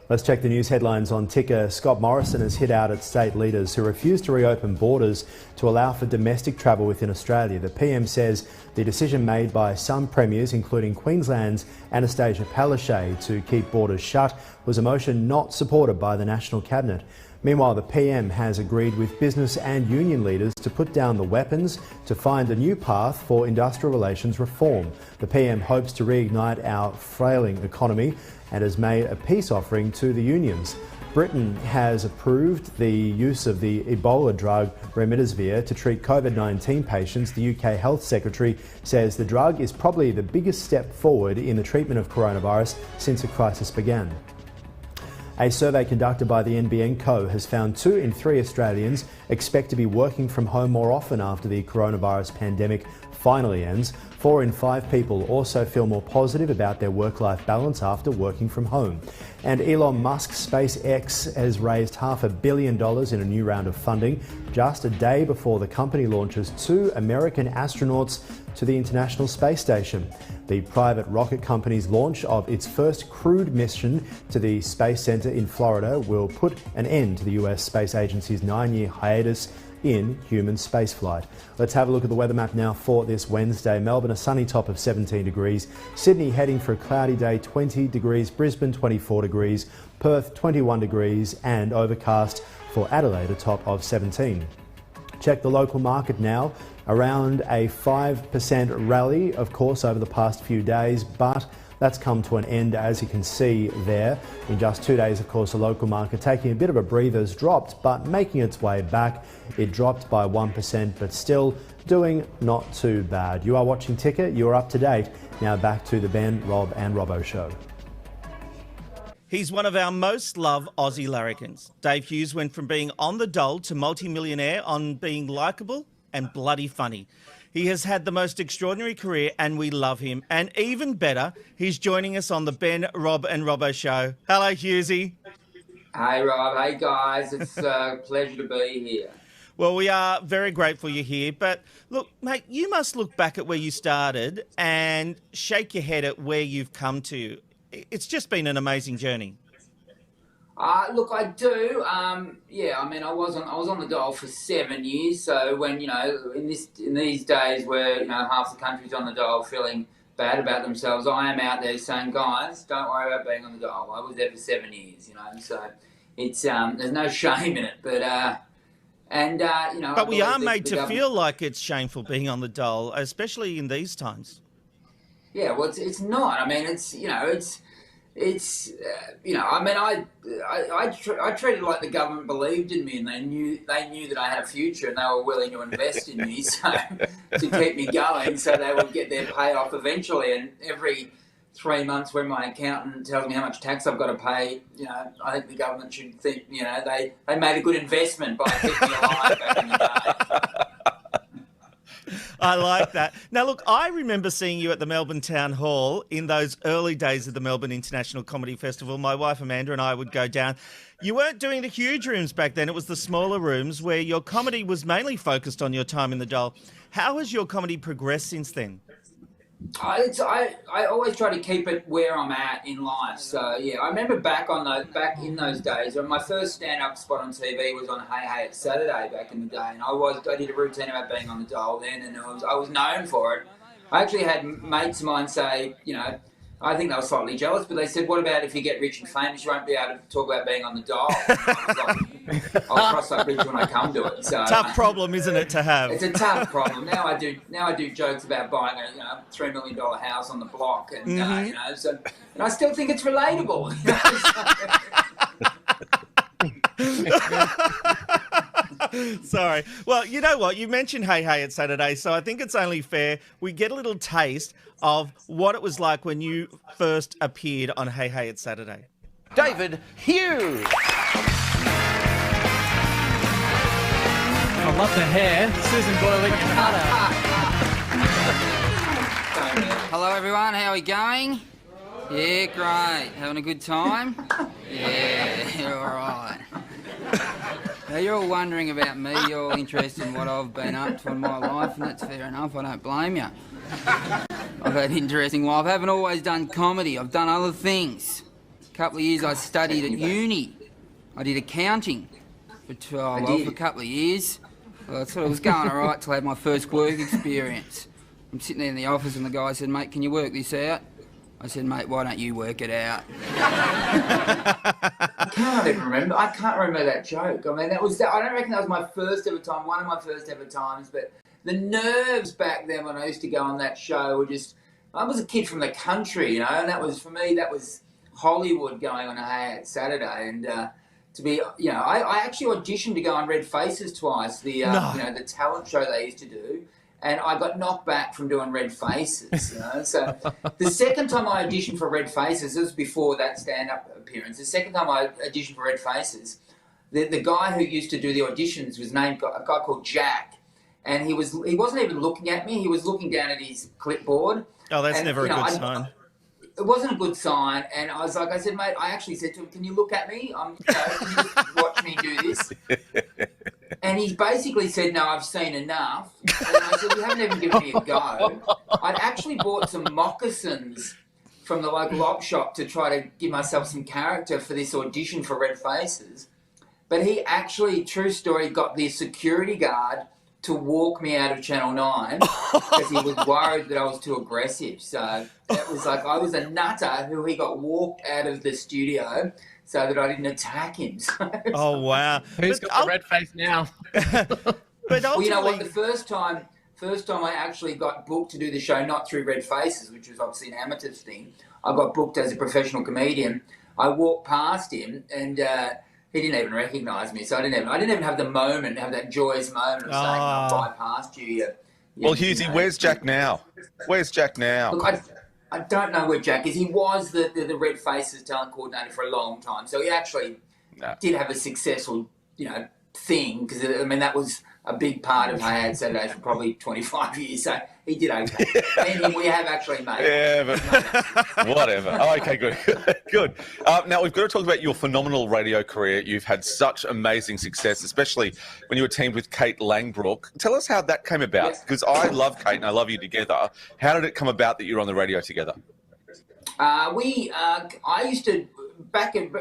Let's check the news headlines on Ticker. Scott Morrison has hit out at state leaders who refuse to reopen borders to allow for domestic travel within Australia. The PM says the decision made by some premiers, including Queensland's Anastasia Palaszczuk, to keep borders shut was a motion not supported by the National Cabinet. Meanwhile, the PM has agreed with business and union leaders to put down the weapons to find a new path for industrial relations reform. The PM hopes to reignite our frailing economy and has made a peace offering to the unions. Britain has approved the use of the Ebola drug remdesivir to treat COVID-19 patients. The UK Health Secretary says the drug is probably the biggest step forward in the treatment of coronavirus since the crisis began. A survey conducted by the NBN Co has found 2 in 3 Australians expect to be working from home more often after the coronavirus pandemic finally ends. 4 in 5 people also feel more positive about their work-life balance after working from home. And Elon Musk's SpaceX has raised $500 million in a new round of funding just a day before the company launches 2 American astronauts to the International Space Station. The private rocket company's launch of its first crewed mission to the Space Center in Florida will put an end to the US Space Agency's 9-year hiatus in human spaceflight. Let's have a look at the weather map now for this Wednesday. Melbourne, a sunny top of 17 degrees. Sydney heading for a cloudy day, 20 degrees. Brisbane, 24 degrees. Perth, 21 degrees. And overcast for Adelaide, a top of 17. Check the local market now. Around a 5% rally, of course, over the past few days, but that's come to an end, as you can see there. In just 2 days, of course, the local market taking a bit of a breather has dropped, but making its way back. It dropped by 1%, but still doing not too bad. You are watching Ticker. You're up to date. Now back to the Ben, Rob and Robbo Show. He's one of our most loved Aussie larrikins. Dave Hughes went from being on the dole to multi-millionaire on being likeable and bloody funny. He has had the most extraordinary career and we love him. And even better, he's joining us on the Ben, Rob and Robbo Show. Hello, Hughesy. Hey, Rob. Hey, guys. It's a pleasure to be here. Well, we are very grateful you're here. But look, mate, you must look back at where you started and shake your head at where you've come to. It's just been an amazing journey. Look, I do. Yeah, I mean, I was on the dole for 7 years. So when, you know, in these days where, you know, half the country's on the dole feeling bad about themselves, I am out there saying, guys, don't worry about being on the dole. I was there for 7 years, you know. So it's there's no shame in it. But you know. But we are made to feel like it's shameful being on the dole, especially in these times. Yeah, well, it's not. I mean, it's you know, you know, I mean, I treated it like the government believed in me, and they knew that I had a future, and they were willing to invest in me, so to keep me going, so they would get their payoff eventually. And every 3 months, when my accountant tells me how much tax I've got to pay, you know, I think the government should think, you know, they made a good investment by keeping me alive back in the day. I like that. Now, look, I remember seeing you at the Melbourne Town Hall in those early days of the Melbourne International Comedy Festival. My wife Amanda and I would go down. You weren't doing the huge rooms back then. It was the smaller rooms where your comedy was mainly focused on your time in the dole. How has your comedy progressed since then? I always try to keep it where I'm at in life. So yeah, I remember back in those days when my first stand-up spot on TV was on Hey Hey It's Saturday back in the day, and I did a routine about being on the dole then, and I was known for it. I actually had mates of mine say, you know, I think they were slightly jealous, but they said, what about if you get rich and famous, you won't be able to talk about being on the dole? I was like, I'll cross that bridge when I come to it. So, tough problem, isn't it, to have? It's a tough problem. Now I do jokes about buying a $3 million house on the block, and you know, so, and I still think it's relatable. You know, Sorry. Well, you know what? You mentioned Hey Hey It's Saturday, so I think it's only fair we get a little taste of what it was like when you first appeared on Hey Hey It's Saturday. David Hughes. I love the hair. Susan Boyle cutter. Hello everyone, how are we going? Yeah, great. Having a good time? Yeah, all right. Now you're all wondering about me, you're all interested in what I've been up to in my life, and that's fair enough, I don't blame you. I've had an interesting life. I haven't always done comedy, I've done other things. A couple of years I studied at uni. I did accounting for a couple of years. Well, it sort of was going all right till I had my first work experience. I'm sitting there in the office and the guy said, mate, can you work this out? I said, mate, why don't you work it out? I can't remember that joke. I mean, I don't reckon that was my first ever time, one of my first ever times, but the nerves back then when I used to go on that show were just, I was a kid from the country, you know, and that was, for me, that was Hollywood going on a Hey It's Saturday, and to be, you know, I actually auditioned to go on Red Faces twice, the you know, the talent show they used to do, and I got knocked back from doing Red Faces. You know? So the second time I auditioned for Red Faces, this was before that stand-up appearance. The second time I auditioned for Red Faces, the guy who used to do the auditions was named a guy called Jack, and he wasn't even looking at me. He was looking down at his clipboard. Oh, that's never a good sign. It wasn't a good sign, and I said, mate, I actually said to him, can you look at me? Can you just watch me do this? And he basically said, no, I've seen enough. And I said, you haven't even given me a go. I'd actually bought some moccasins from the local op shop to try to give myself some character for this audition for Red Faces. But he actually, true story, got the security guard to walk me out of Channel 9 because he was worried that I was too aggressive. So it was like I was a nutter who he got walked out of the studio so that I didn't attack him. So, oh, wow. Who's got the red face now? But well, you know what? The first time I actually got booked to do the show, not through Red Faces, which was obviously an amateur thing, I got booked as a professional comedian. I walked past him and he didn't even recognise me, so I didn't even have the moment, have that joyous moment of saying, "I bypassed you." Well, Hughesy, where's Jack now? Where's Jack now? Look, I don't know where Jack is. He was the Red Faces talent coordinator for a long time, so he actually did have a successful, thing, because I mean that was a big part of AEST Saturday for probably 25 years. So he did okay. And we have actually made it. But whatever. Oh, okay, good. Good. Now, we've got to talk about your phenomenal radio career. You've had such amazing success, especially when you were teamed with Kate Langbrook. Tell us how that came about, because I love Kate and I love you together. How did it come about that you were on the radio together? I used to,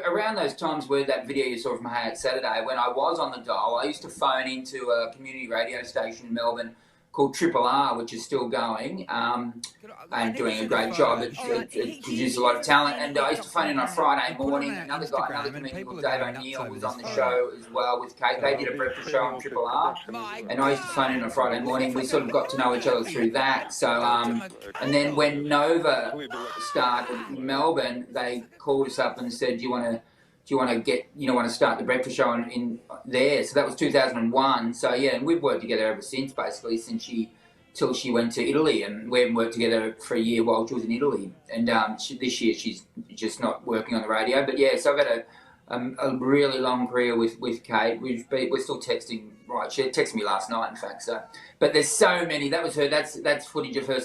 around those times where that video you saw from AEST Saturday, when I was on the dial, I used to phone into a community radio station in Melbourne called Triple R, which is still going, and doing a great job. It produced a lot of talent. And I used to phone in on a Friday morning. Another comedian called Dave O'Neill was on the show as well with Kate. They did a breakfast show on Triple R, and I used to phone in on a Friday morning. We sort of got to know each other through that. So, and then when Nova started in Melbourne, they called us up and said, do you want to start the breakfast show in there? So that was 2001. So yeah, and we've worked together ever since, basically, till she went to Italy, and we haven't worked together for a year while she was in Italy. And this year she's just not working on the radio. But yeah, so I've had a really long career with Kate. We're still texting. Right, she texted me last night, in fact. So, but there's so many. That was her. That's footage of her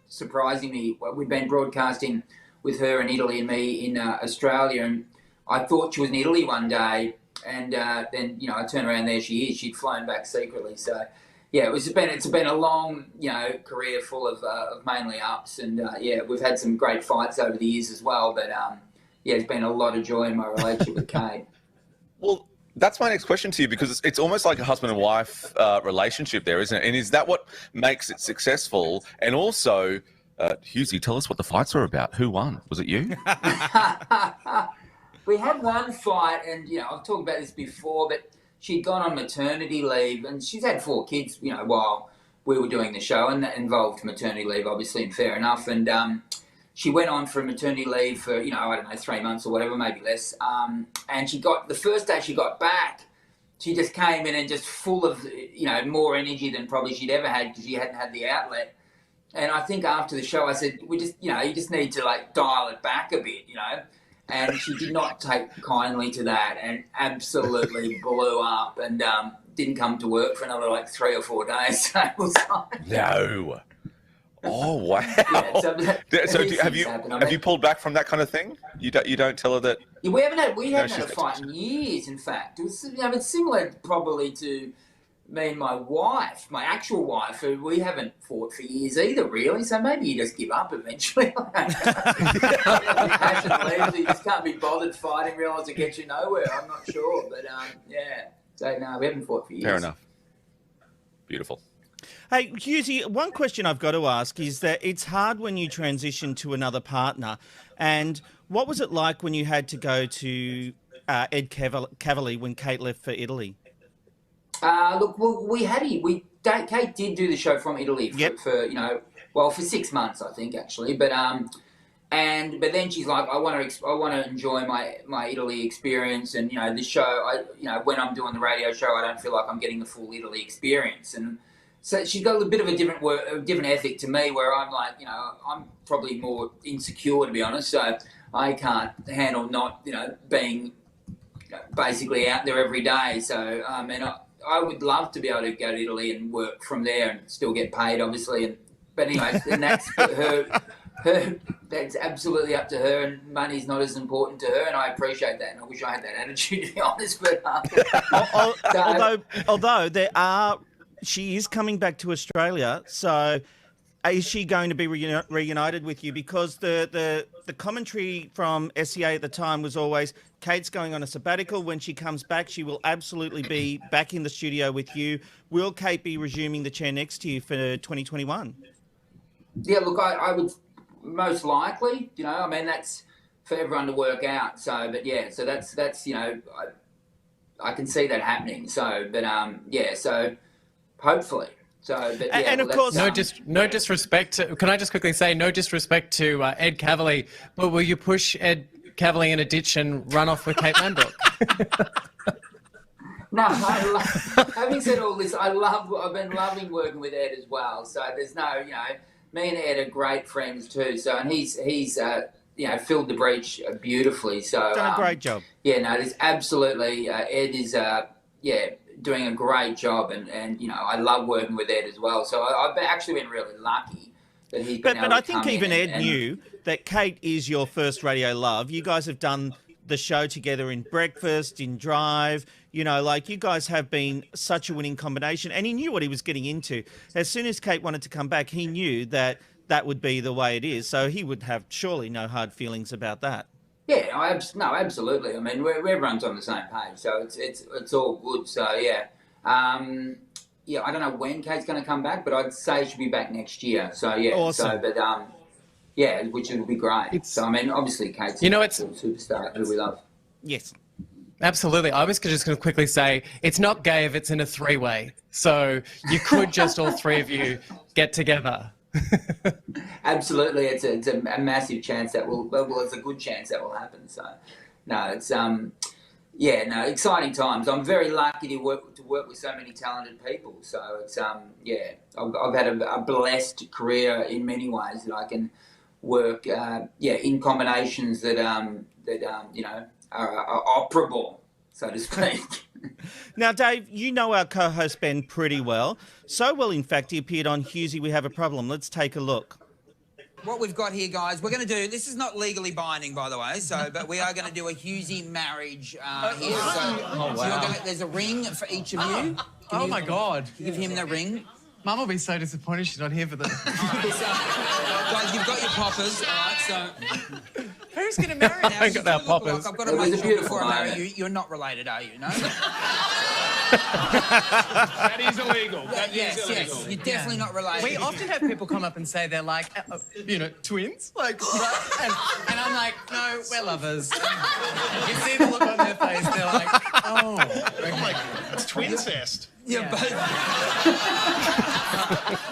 surprising me. We'd been broadcasting with her in Italy and me in Australia, and I thought she was in Italy one day, and then I turned around, there she is. She'd flown back secretly. So yeah, it's been a long career full of mainly ups, and we've had some great fights over the years as well. But it's been a lot of joy in my relationship with Kate. Well, that's my next question to you, because it's almost like a husband and wife relationship there, isn't it? And is that what makes it successful? And also, Hughesy, tell us what the fights were about. Who won? Was it you? We had one fight, and I've talked about this before, but she'd gone on maternity leave, and she's had 4 kids, while we were doing the show, and that involved maternity leave, obviously, and fair enough. And she went on for maternity leave for, 3 months or whatever, maybe less. And the first day she got back, she just came in and just full of, more energy than probably she'd ever had, because she hadn't had the outlet. And I think after the show, I said, you just need to dial it back a bit, And she did not take kindly to that, and absolutely blew up, and didn't come to work for another 3 or 4 days. So it was No. Oh wow! Yeah, so have you pulled back from that kind of thing? You don't tell her that. Yeah, we haven't had a fight in years. In fact, it was it's similar probably to me and my wife, my actual wife, who we haven't fought for years either, really. So maybe you just give up eventually. Passion leaves, you just can't be bothered fighting, realise it gets you nowhere. I'm not sure, but so no, we haven't fought for years. Fair enough. Beautiful. Hey, Hughesy, one question I've got to ask is that it's hard when you transition to another partner. And what was it like when you had to go to Ed Cavalier when Kate left for Italy? Look, Kate did do the show from Italy for 6 months, I think, actually. But but then she's like, I want to enjoy my Italy experience, and this show, when I'm doing the radio show, I don't feel like I'm getting the full Italy experience, and So she's got a bit of a different ethic to me, where I'm like, I'm probably more insecure, to be honest. So I can't handle not, being basically out there every day. So, and I would love to be able to go to Italy and work from there and still get paid, obviously. But anyway, and that's her. That's absolutely up to her, and money's not as important to her, and I appreciate that. And I wish I had that attitude, to be honest. But although she is coming back to Australia, so is she going to be reunited with you? Because the commentary from SCA at the time was always, Kate's going on a sabbatical. When she comes back, she will absolutely be back in the studio with you. Will Kate be resuming the chair next to you for 2021? Yeah, look, I would most likely, that's for everyone to work out. So, but yeah, so that's I can see that happening. So, but so hopefully. So, but yeah, and of course, no disrespect to, can I just quickly say, no disrespect to Ed Cavalier, but will you push Ed Cavalier in a ditch and run off with Kate Landrock? No, having said all this, I've been loving working with Ed as well. So there's no, me and Ed are great friends too. So, and he's filled the breach beautifully. So done a great job. Yeah, no, there's absolutely Ed is doing a great job, and I love working with Ed as well. So I've actually been really lucky that he's been able to But I think come even in Ed knew that Kate is your first radio love. You guys have done the show together in Breakfast, in Drive. You guys have been such a winning combination, and he knew what he was getting into. As soon as Kate wanted to come back, he knew that would be the way it is. So he would have surely no hard feelings about that. Yeah, no, absolutely. I mean, everyone's on the same page, so it's all good. So yeah, I don't know when Kate's going to come back, but I'd say she'll be back next year. So yeah, awesome. So but which would be great. So I mean, obviously Kate's a superstar who we love. Yes. Absolutely. I was just going to quickly say, it's not gay if it's in a three-way. So you could just all three of you get together. Absolutely. It's a massive chance that it's a good chance that will happen. So, no, it's, exciting times. I'm very lucky to work with so many talented people. So it's, I've had a blessed career in many ways that I can work, in combinations that are operable, so to speak. Now, Dave, you know our co-host Ben pretty well. So well, in fact, he appeared on Hughesy, We Have a Problem. Let's take a look. What we've got here, guys, we're going to do, this is not legally binding, by the way, but we are going to do a Hughesy marriage here. So there's a ring for each of you. My God. Give him the ring. Mum will be so disappointed she's not here for the... Guys, you've got your poppers, all right, so... Who's going to marry now? I got our poppers. I've got to make sure before I marry you, you're not related, are you? No? That is illegal. Yes, you're definitely not related. We often have people come up and say they're like, twins? Like, and I'm like, no, we're lovers. You see the look on their face, they're like, oh. I'm like, it's twin fest. Yeah, but...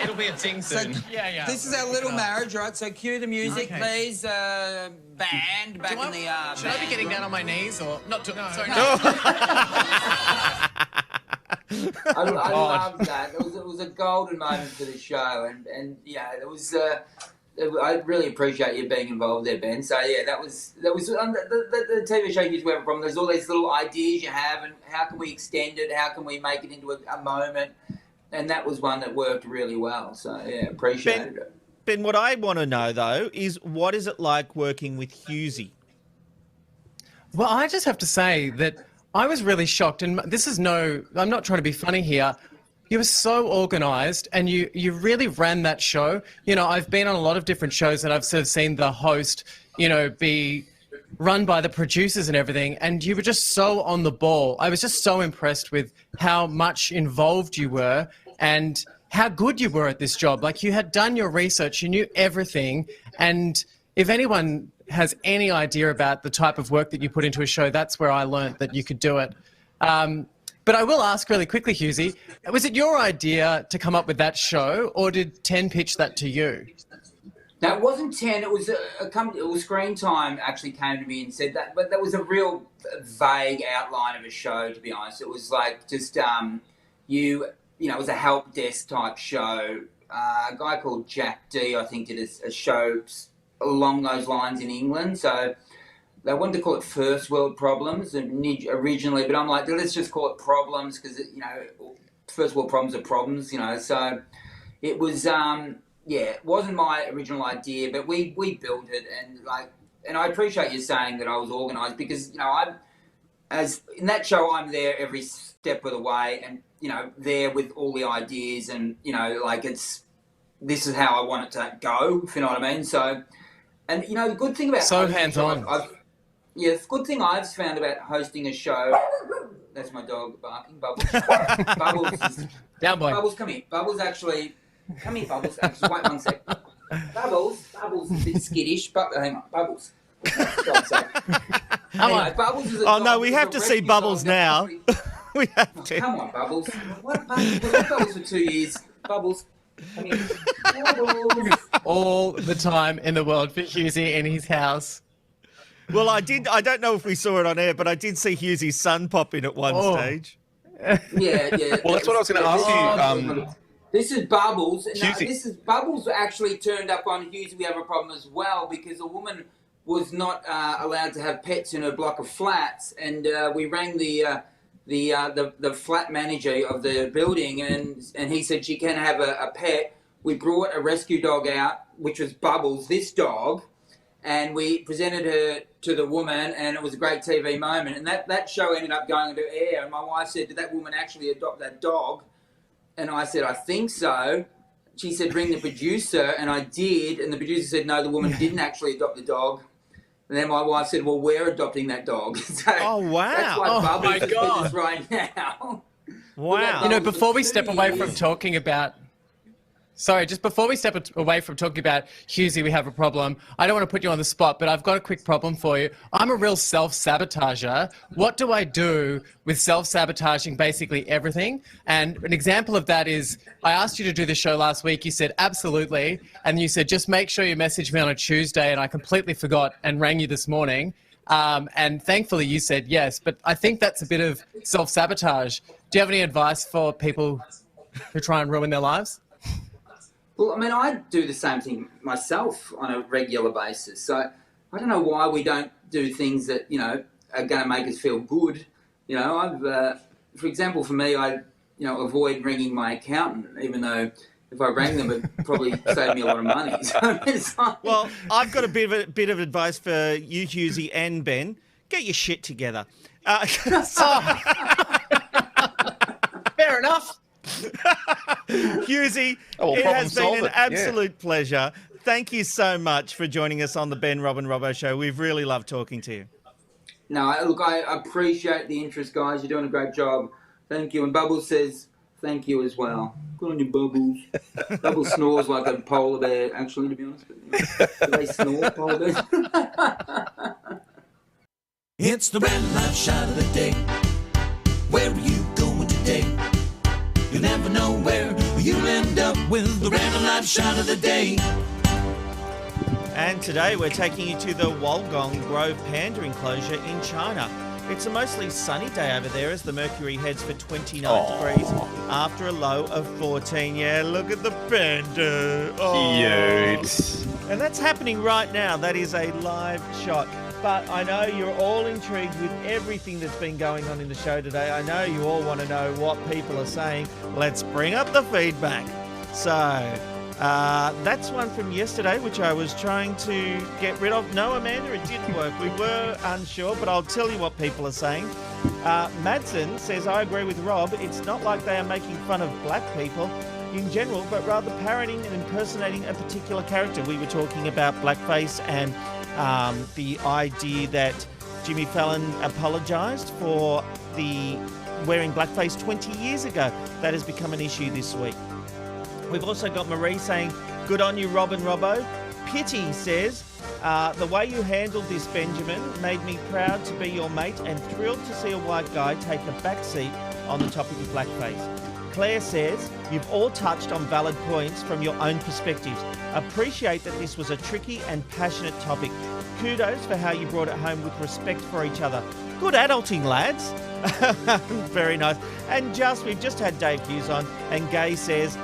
It'll be a thing soon. So, this is our little marriage, right? So cue the music, please. Band back in the... Should I be getting down on my knees or... Sorry, I love that. It was a golden moment for the show, and it was. I really appreciate you being involved there, Ben. So that was the TV show you went from. There's all these little ideas you have, and how can we extend it? How can we make it into a moment? And that was one that worked really well. So appreciated it. Ben, what I want to know though is what is it like working with Hughesy? Well, I just have to say that I was really shocked, and I'm not trying to be funny here. You were so organised, and you really ran that show. I've been on a lot of different shows, and I've sort of seen the host, be run by the producers and everything, and you were just so on the ball. I was just so impressed with how much involved you were and how good you were at this job. Like, you had done your research, you knew everything, and if anyone has any idea about the type of work that you put into a show, that's where I learnt that you could do it. But I will ask really quickly, Hughesy, was it your idea to come up with that show, or did 10 pitch that to you? No, it wasn't 10. It was it was Screen Time actually came to me and said that, but that was a real vague outline of a show, to be honest. It was like just you it was a help desk type show. A guy called Jack D, I think, did a show along those lines in England. So they wanted to call it First World Problems originally, but I'm like, let's just call it Problems because, First World Problems are problems, So it was, it wasn't my original idea, but we built it, and I appreciate you saying that I was organised because, as in that show, I'm there every step of the way, and there with all the ideas, and this is how I want it to go, if you know what I mean. So, and the good thing about so hands-on. The good thing I've found about hosting a show. That's my dog barking. Bubbles. Bubbles. Down, boy. Bubbles, come here. Bubbles actually. Come here, Bubbles. Actually, wait 1 sec. Bubbles is a bit skittish, but hang on, Bubbles. Anyway, Bubbles is a dog. Oh no, we have to see Bubbles now. We have to. Come on, Bubbles. What Bubbles? We've had Bubbles for 2 years. Bubbles. Come here. Bubbles. All the time in the world for Hughesy in his house. Well, I don't know if we saw it on air, but I did see Hughesy's son pop in at one stage. Yeah. Well, that's what I was going to ask you. This is Bubbles. No, Hughesy. this is Bubbles actually turned up on Hughesy. We have a problem as well because a woman was not allowed to have pets in her block of flats, and we rang the flat manager of the building, and he said she can have a pet. We brought a rescue dog out, which was Bubbles, this dog, and we presented her to the woman, and it was a great TV moment. And that show ended up going into air, and my wife said, did that woman actually adopt that dog? And I said, I think so. She said, ring the producer, and I did, and the producer said, no, the woman didn't actually adopt the dog. And then my wife said, well, we're adopting that dog. So Oh, wow. that's why Oh, Bubbles my is with God. us right now. Wow. Before we step away from talking about... just before we step away from talking about Hughesy, we have a problem. I don't want to put you on the spot, but I've got a quick problem for you. I'm a real self-sabotager. What do I do with self-sabotaging basically everything? And an example of that is I asked you to do the show last week. You said, absolutely. And you said, just make sure you message me on a Tuesday. And I completely forgot and rang you this morning. And thankfully you said yes. But I think that's a bit of self-sabotage. Do you have any advice for people who try and ruin their lives? Well, I mean, I do the same thing myself on a regular basis. So I don't know why we don't do things that, are going to make us feel good. For example, for me, I, avoid ringing my accountant, even though if I rang them, it'd probably save me a lot of money. So it's like... Well, I've got a bit of advice for you, Hughesy and Ben. Get your shit together. Fair enough. Hughesy, Oh, well, it problem has been an solved. absolute pleasure. Thank you so much for joining us on the Ben, Rob and Robbo Show. We've really loved talking to you. No, look, I appreciate the interest, guys. You're doing a great job. Thank you. And Bubbles says thank you as well. Good on you, Bubbles. Bubbles snores like a polar bear, actually, to be honest. But, do they snore, polar bears? It's the red light shot of the day. Where are you going today? You never know where you'll end up with the red light shot of the day. And today we're taking you to the Wollongong Grove Panda enclosure in China. It's a mostly sunny day over there as the mercury heads for 29 degrees after a low of 14. Yeah, look at the panda. Cute. And that's happening right now. That is a live shot. But I know you're all intrigued with everything that's been going on in the show today. I know you all want to know what people are saying. Let's bring up the feedback. So, that's one from yesterday, which I was trying to get rid of. No, Amanda, it didn't work. We were unsure, but I'll tell you what people are saying. Madsen says, I agree with Rob. It's not like they are making fun of black people in general, but rather parodying and impersonating a particular character. We were talking about blackface and the idea that Jimmy Fallon apologised for the wearing blackface 20 years ago. That has become an issue this week. We've also got Marie saying, good on you, Rob and Robbo. Pity says, the way you handled this, Benjamin, made me proud to be your mate and thrilled to see a white guy take a back seat on the topic of blackface. Claire says, you've all touched on valid points from your own perspectives. Appreciate that this was a tricky and passionate topic. Kudos for how you brought it home with respect for each other. Good adulting, lads. Very nice. And we've just had Dave Hughes on, and Gay says,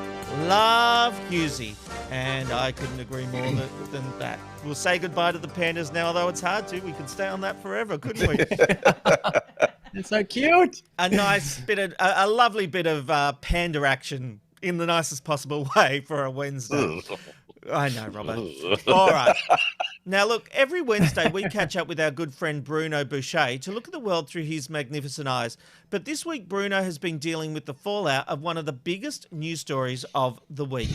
love Hughesy. And I couldn't agree more than that. We'll say goodbye to the pandas now, although it's hard to. We could stay on that forever, couldn't we? It's so cute. A lovely bit of panda action in the nicest possible way for a Wednesday. I know, Robbo. All right. Now, look, every Wednesday we catch up with our good friend Bruno Boucher to look at the world through his magnificent eyes. But this week, Bruno has been dealing with the fallout of one of the biggest news stories of the week.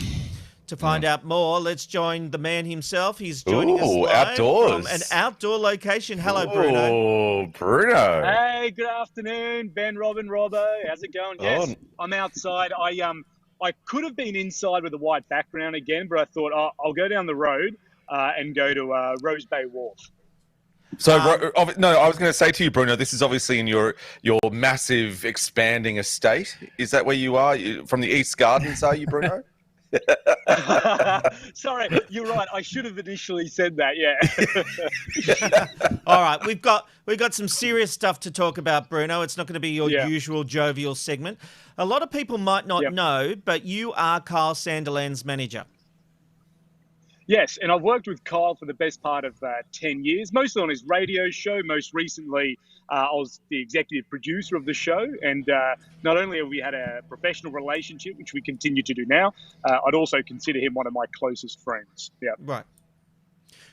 To find out more, let's join the man himself. He's joining us live outdoors. from an outdoor location. Hello, Bruno. Oh, Bruno. Hey, good afternoon, Ben, Robin, Robbo. How's it going? Yes, I'm outside. I could have been inside with a white background again, but I thought I'll go down the road and go to Rose Bay Wharf. So, no, I was going to say to you, Bruno, this is obviously in your massive, expanding estate. Is that where you are? From the East Gardens, are you, Bruno? Sorry, you're right. I should have initially said that. Yeah. All right, we've got some serious stuff to talk about, Bruno. It's not going to be your usual jovial segment. A lot of people might not know, but you are Kyle Sandiland's manager. Yes, and I've worked with Kyle for the best part of 10 years, mostly on his radio show. Most recently, I was the executive producer of the show. And not only have we had a professional relationship, which we continue to do now, I'd also consider him one of my closest friends. Yeah. Right.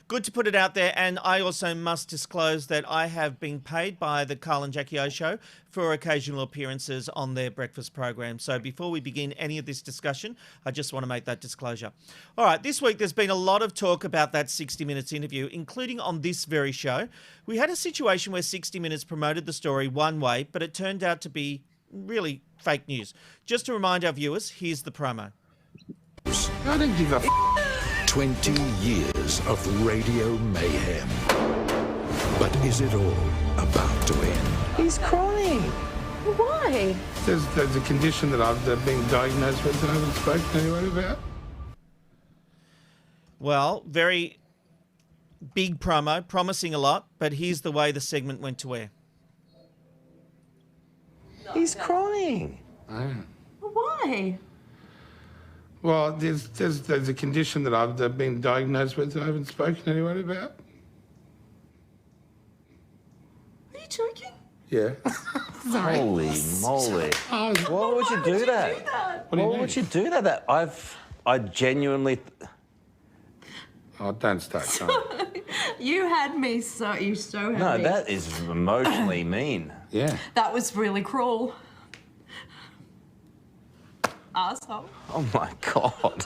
Good to put it out there. And I also must disclose that I have been paid by the Kyle and Jackie O show for occasional appearances on their breakfast program. So before we begin any of this discussion, I just want to make that disclosure. All right, this week there's been a lot of talk about that 60 Minutes interview, including on this very show. We had a situation where 60 Minutes promoted the story one way, but it turned out to be really fake news. Just to remind our viewers, here's the promo. I don't give a 20 years of radio mayhem. But is it all about to end? He's crying. Why? There's a condition that I've been diagnosed with that I haven't spoken to anyone about. Well, very big promo, promising a lot, but here's the way the segment went to air. He's crying. Oh. Why? Well, there's a condition that I've been diagnosed with that I haven't spoken to anyone about. Are you joking? Yeah. Sorry. Holy moly. Oh, why would you do that? Why would you do that? I genuinely... Oh, don't start. Don't. You had me so... You so had No, me. that is emotionally mean. Yeah. That was really cruel. Arsehole. Oh, my God.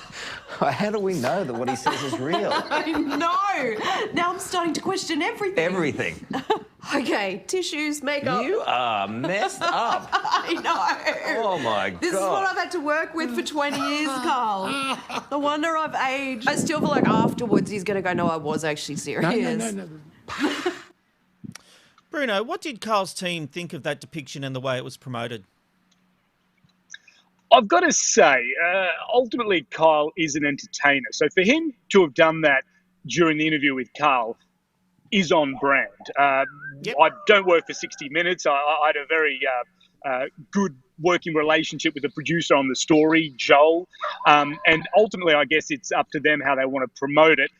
How do we know that what he says is real? I know. Now I'm starting to question everything. Everything. Okay, tissues, makeup. You are messed up. I know. Oh, my God. This is what I've had to work with for 20 years, Carl. No wonder I've aged. I still feel like afterwards he's going to go, no, I was actually serious. No. Bruno, what did Carl's team think of that depiction and the way it was promoted? I've got to say, ultimately, Kyle is an entertainer. So for him to have done that during the interview with Carl is on brand. I don't work for 60 Minutes. I had a very good working relationship with the producer on the story, Joel. And ultimately, I guess it's up to them how they want to promote it.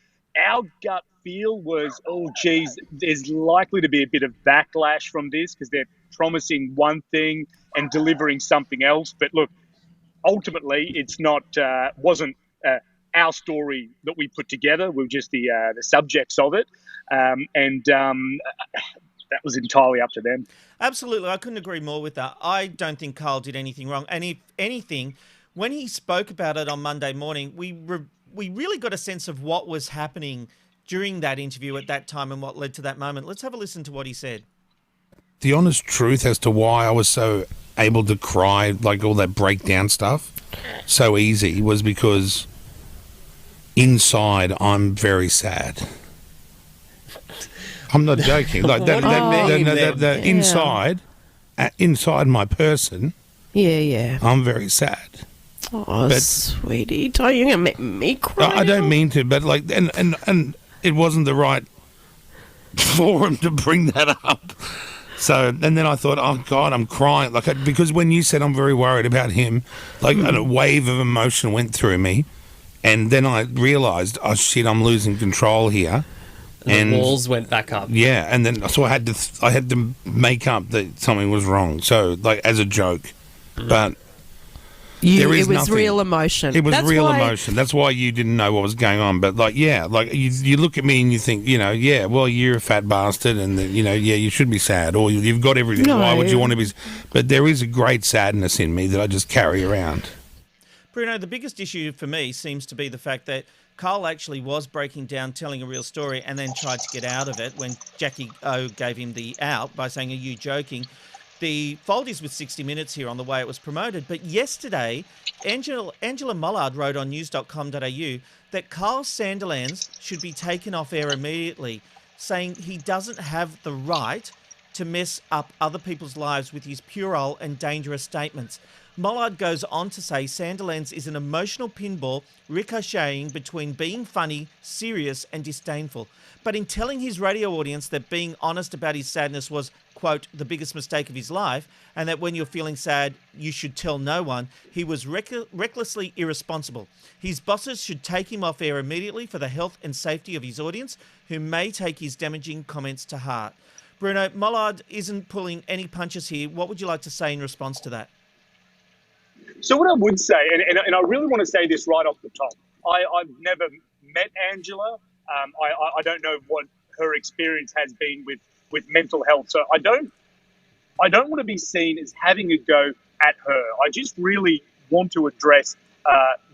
Our gut feel was, oh, geez, there's likely to be a bit of backlash from this because they're promising one thing and delivering something else. But look, ultimately, it's not wasn't our story that we put together. We were just the subjects of it, and that was entirely up to them. Absolutely, I couldn't agree more with that. I don't think Kyle did anything wrong, and if anything, when he spoke about it on Monday morning, we really got a sense of what was happening during that interview at that time and what led to that moment. Let's have a listen to what he said. The honest truth as to why I was so able to cry, like all that breakdown stuff, so easy, was because inside I'm very sad. I'm not joking. Like inside my person, Yeah. I'm very sad. Oh, sweetie, don't you make me cry? I don't mean to, but like, and it wasn't the right forum to bring that up. So, and then I thought, oh God, I'm crying. Because when you said I'm very worried about him, a wave of emotion went through me. And then I realised, oh shit, I'm losing control here. And the walls went back up. Yeah, and then so I had to make up that something was wrong. So as a joke, but it was nothing. Real emotion. It was emotion. That's why you didn't know what was going on. But you look at me and you think, well, you're a fat bastard, and you should be sad, or you've got everything. No. Why would you want to be? But there is a great sadness in me that I just carry around. Bruno, the biggest issue for me seems to be the fact that Kyle actually was breaking down, telling a real story, and then tried to get out of it when Jackie O gave him the out by saying, "Are you joking?" The fault is with 60 Minutes here on the way it was promoted. But yesterday, Angela Mollard wrote on news.com.au that Kyle Sandilands should be taken off air immediately, saying he doesn't have the right to mess up other people's lives with his puerile and dangerous statements. Mollard goes on to say Sandilands is an emotional pinball ricocheting between being funny, serious and disdainful. But in telling his radio audience that being honest about his sadness was, quote, the biggest mistake of his life, and that when you're feeling sad, you should tell no one, he was recklessly irresponsible. His bosses should take him off air immediately for the health and safety of his audience, who may take his damaging comments to heart. Bruno, Mollard isn't pulling any punches here. What would you like to say in response to that? So what I would say, and I really want to say this right off the top, I've never met Angela. I don't know what her experience has been with mental health. So I don't want to be seen as having a go at her. I just really want to address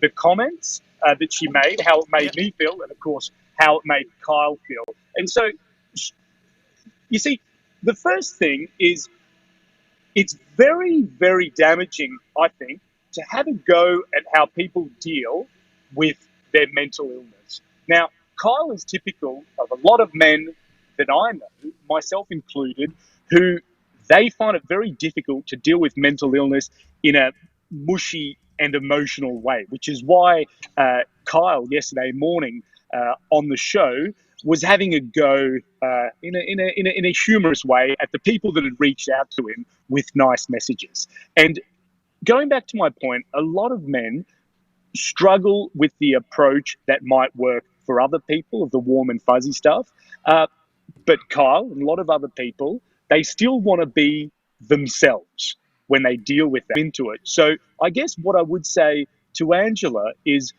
the comments that she made, how it made me feel, and of course, how it made Kyle feel. And so, you see, the first thing is it's very, very damaging, I think, to have a go at how people deal with their mental illness. Now, Kyle is typical of a lot of men that I know, myself included, who they find it very difficult to deal with mental illness in a mushy and emotional way, which is why Kyle yesterday morning on the show was having a go in a humorous way at the people that had reached out to him with nice messages. And going back to my point, a lot of men struggle with the approach that might work for other people of the warm and fuzzy stuff. But Kyle and a lot of other people, they still want to be themselves when they deal with that into it. So I guess what I would say to Angela is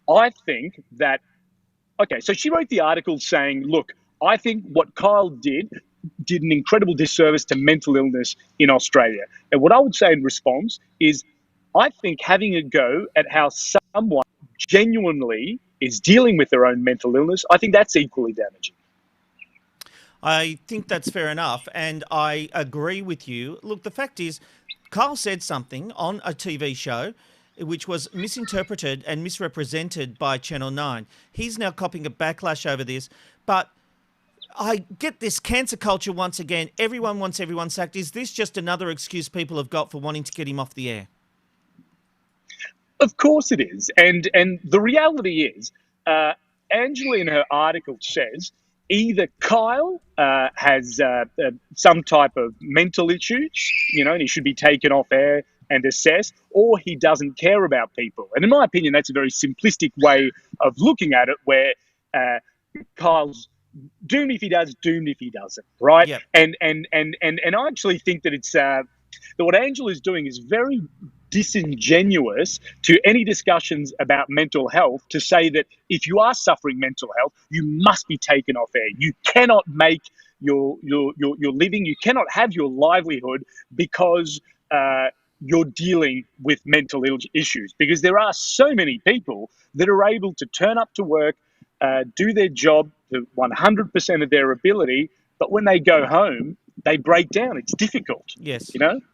I think that, okay, so she wrote the article saying, look, I think what Kyle did an incredible disservice to mental illness in Australia. And what I would say in response is I think having a go at how someone genuinely is dealing with their own mental illness, I think that's equally damaging. I think that's fair enough, and I agree with you. Look, the fact is, Kyle said something on a TV show which was misinterpreted and misrepresented by Channel 9. He's now copping a backlash over this, but I get this cancer culture once again. Everyone wants everyone sacked. Is this just another excuse people have got for wanting to get him off the air? Of course it is. And the reality is, Angela in her article says, either Kyle has some type of mental issues, and he should be taken off air and assessed, or he doesn't care about people. And in my opinion, that's a very simplistic way of looking at it, where Kyle's doomed if he does, doomed if he doesn't, right? Yep. And I actually think that it's that what Angela is doing is very disingenuous to any discussions about mental health to say that if you are suffering mental health, you must be taken off air. You cannot make your living, you cannot have your livelihood because you're dealing with mental issues, because there are so many people that are able to turn up to work, do their job to 100% of their ability, but when they go home, they break down. It's difficult. Yes.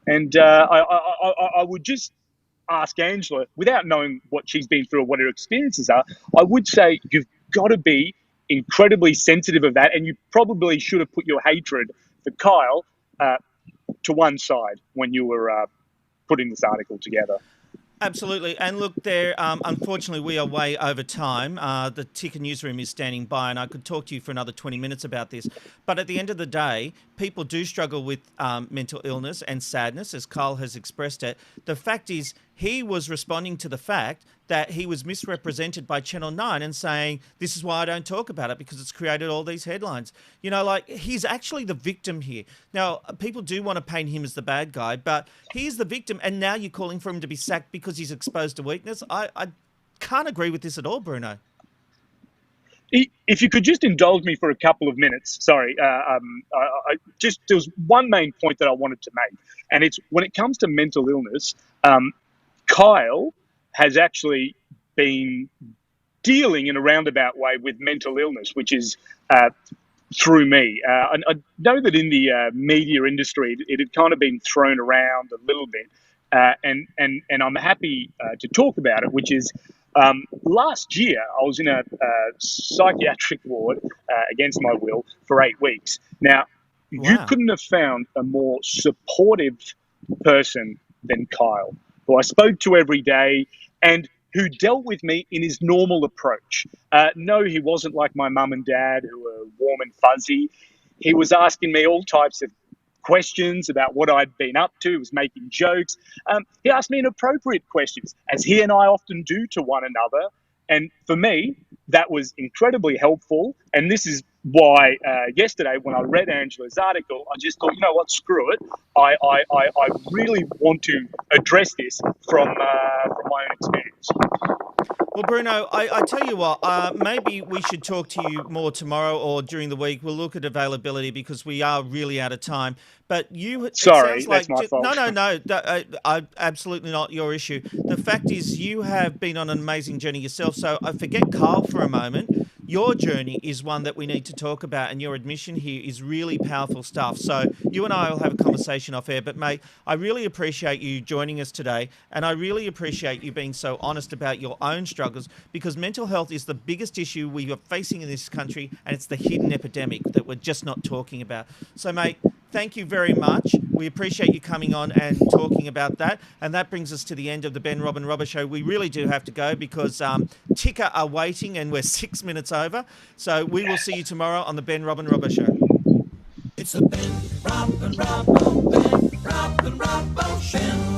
And I would just ask Angela, without knowing what she's been through or what her experiences are, I would say you've got to be incredibly sensitive of that, and you probably should have put your hatred for Kyle to one side when you were putting this article together. Absolutely. And look, there. Unfortunately, we are way over time. The Ticker newsroom is standing by, and I could talk to you for another 20 minutes about this. But at the end of the day, people do struggle with mental illness and sadness, as Carl has expressed it. The fact is, he was responding to the fact that he was misrepresented by Channel 9 and saying, this is why I don't talk about it, because it's created all these headlines. You know, like, he's actually the victim here. Now, people do want to paint him as the bad guy, but he's the victim, and now you're calling for him to be sacked because he's exposed to weakness. I can't agree with this at all, Bruno. If you could just indulge me for a couple of minutes, sorry. There was one main point that I wanted to make, and it's when it comes to mental illness, Kyle has actually been dealing in a roundabout way with mental illness, which is through me. I know that in the media industry, it had kind of been thrown around a little bit, and I'm happy to talk about it, which is last year I was in a psychiatric ward against my will for 8 weeks. Now, you couldn't have found a more supportive person than Kyle, who I spoke to every day and who dealt with me in his normal approach. No, he wasn't like my mum and dad, who were warm and fuzzy. He was asking me all types of questions about what I'd been up to. He was making jokes. He asked me inappropriate questions, as he and I often do to one another. And for me, that was incredibly helpful. And this is why yesterday, when I read Angela's article, I just thought, you know what, screw it. I really want to address this from my own experience. Well, Bruno, I tell you what, maybe we should talk to you more tomorrow or during the week. We'll look at availability because we are really out of time. But you, sorry, that's my fault. No, absolutely not your issue. The fact is, you have been on an amazing journey yourself. So I forget Carl for a moment. Your journey is one that we need to talk about, and your admission here is really powerful stuff. So you and I will have a conversation off air. But, mate, I really appreciate you joining us today, and I really appreciate you being so honest about your own struggles, because mental health is the biggest issue we are facing in this country, and it's the hidden epidemic that we're just not talking about. So, mate, thank you very much. We appreciate you coming on and talking about that. And that brings us to the end of the Ben, Robbo Show. We really do have to go because Ticker are waiting and we're 6 minutes over. So we will see you tomorrow on the Ben, Robbo Show. It's the Ben, Robbo Show.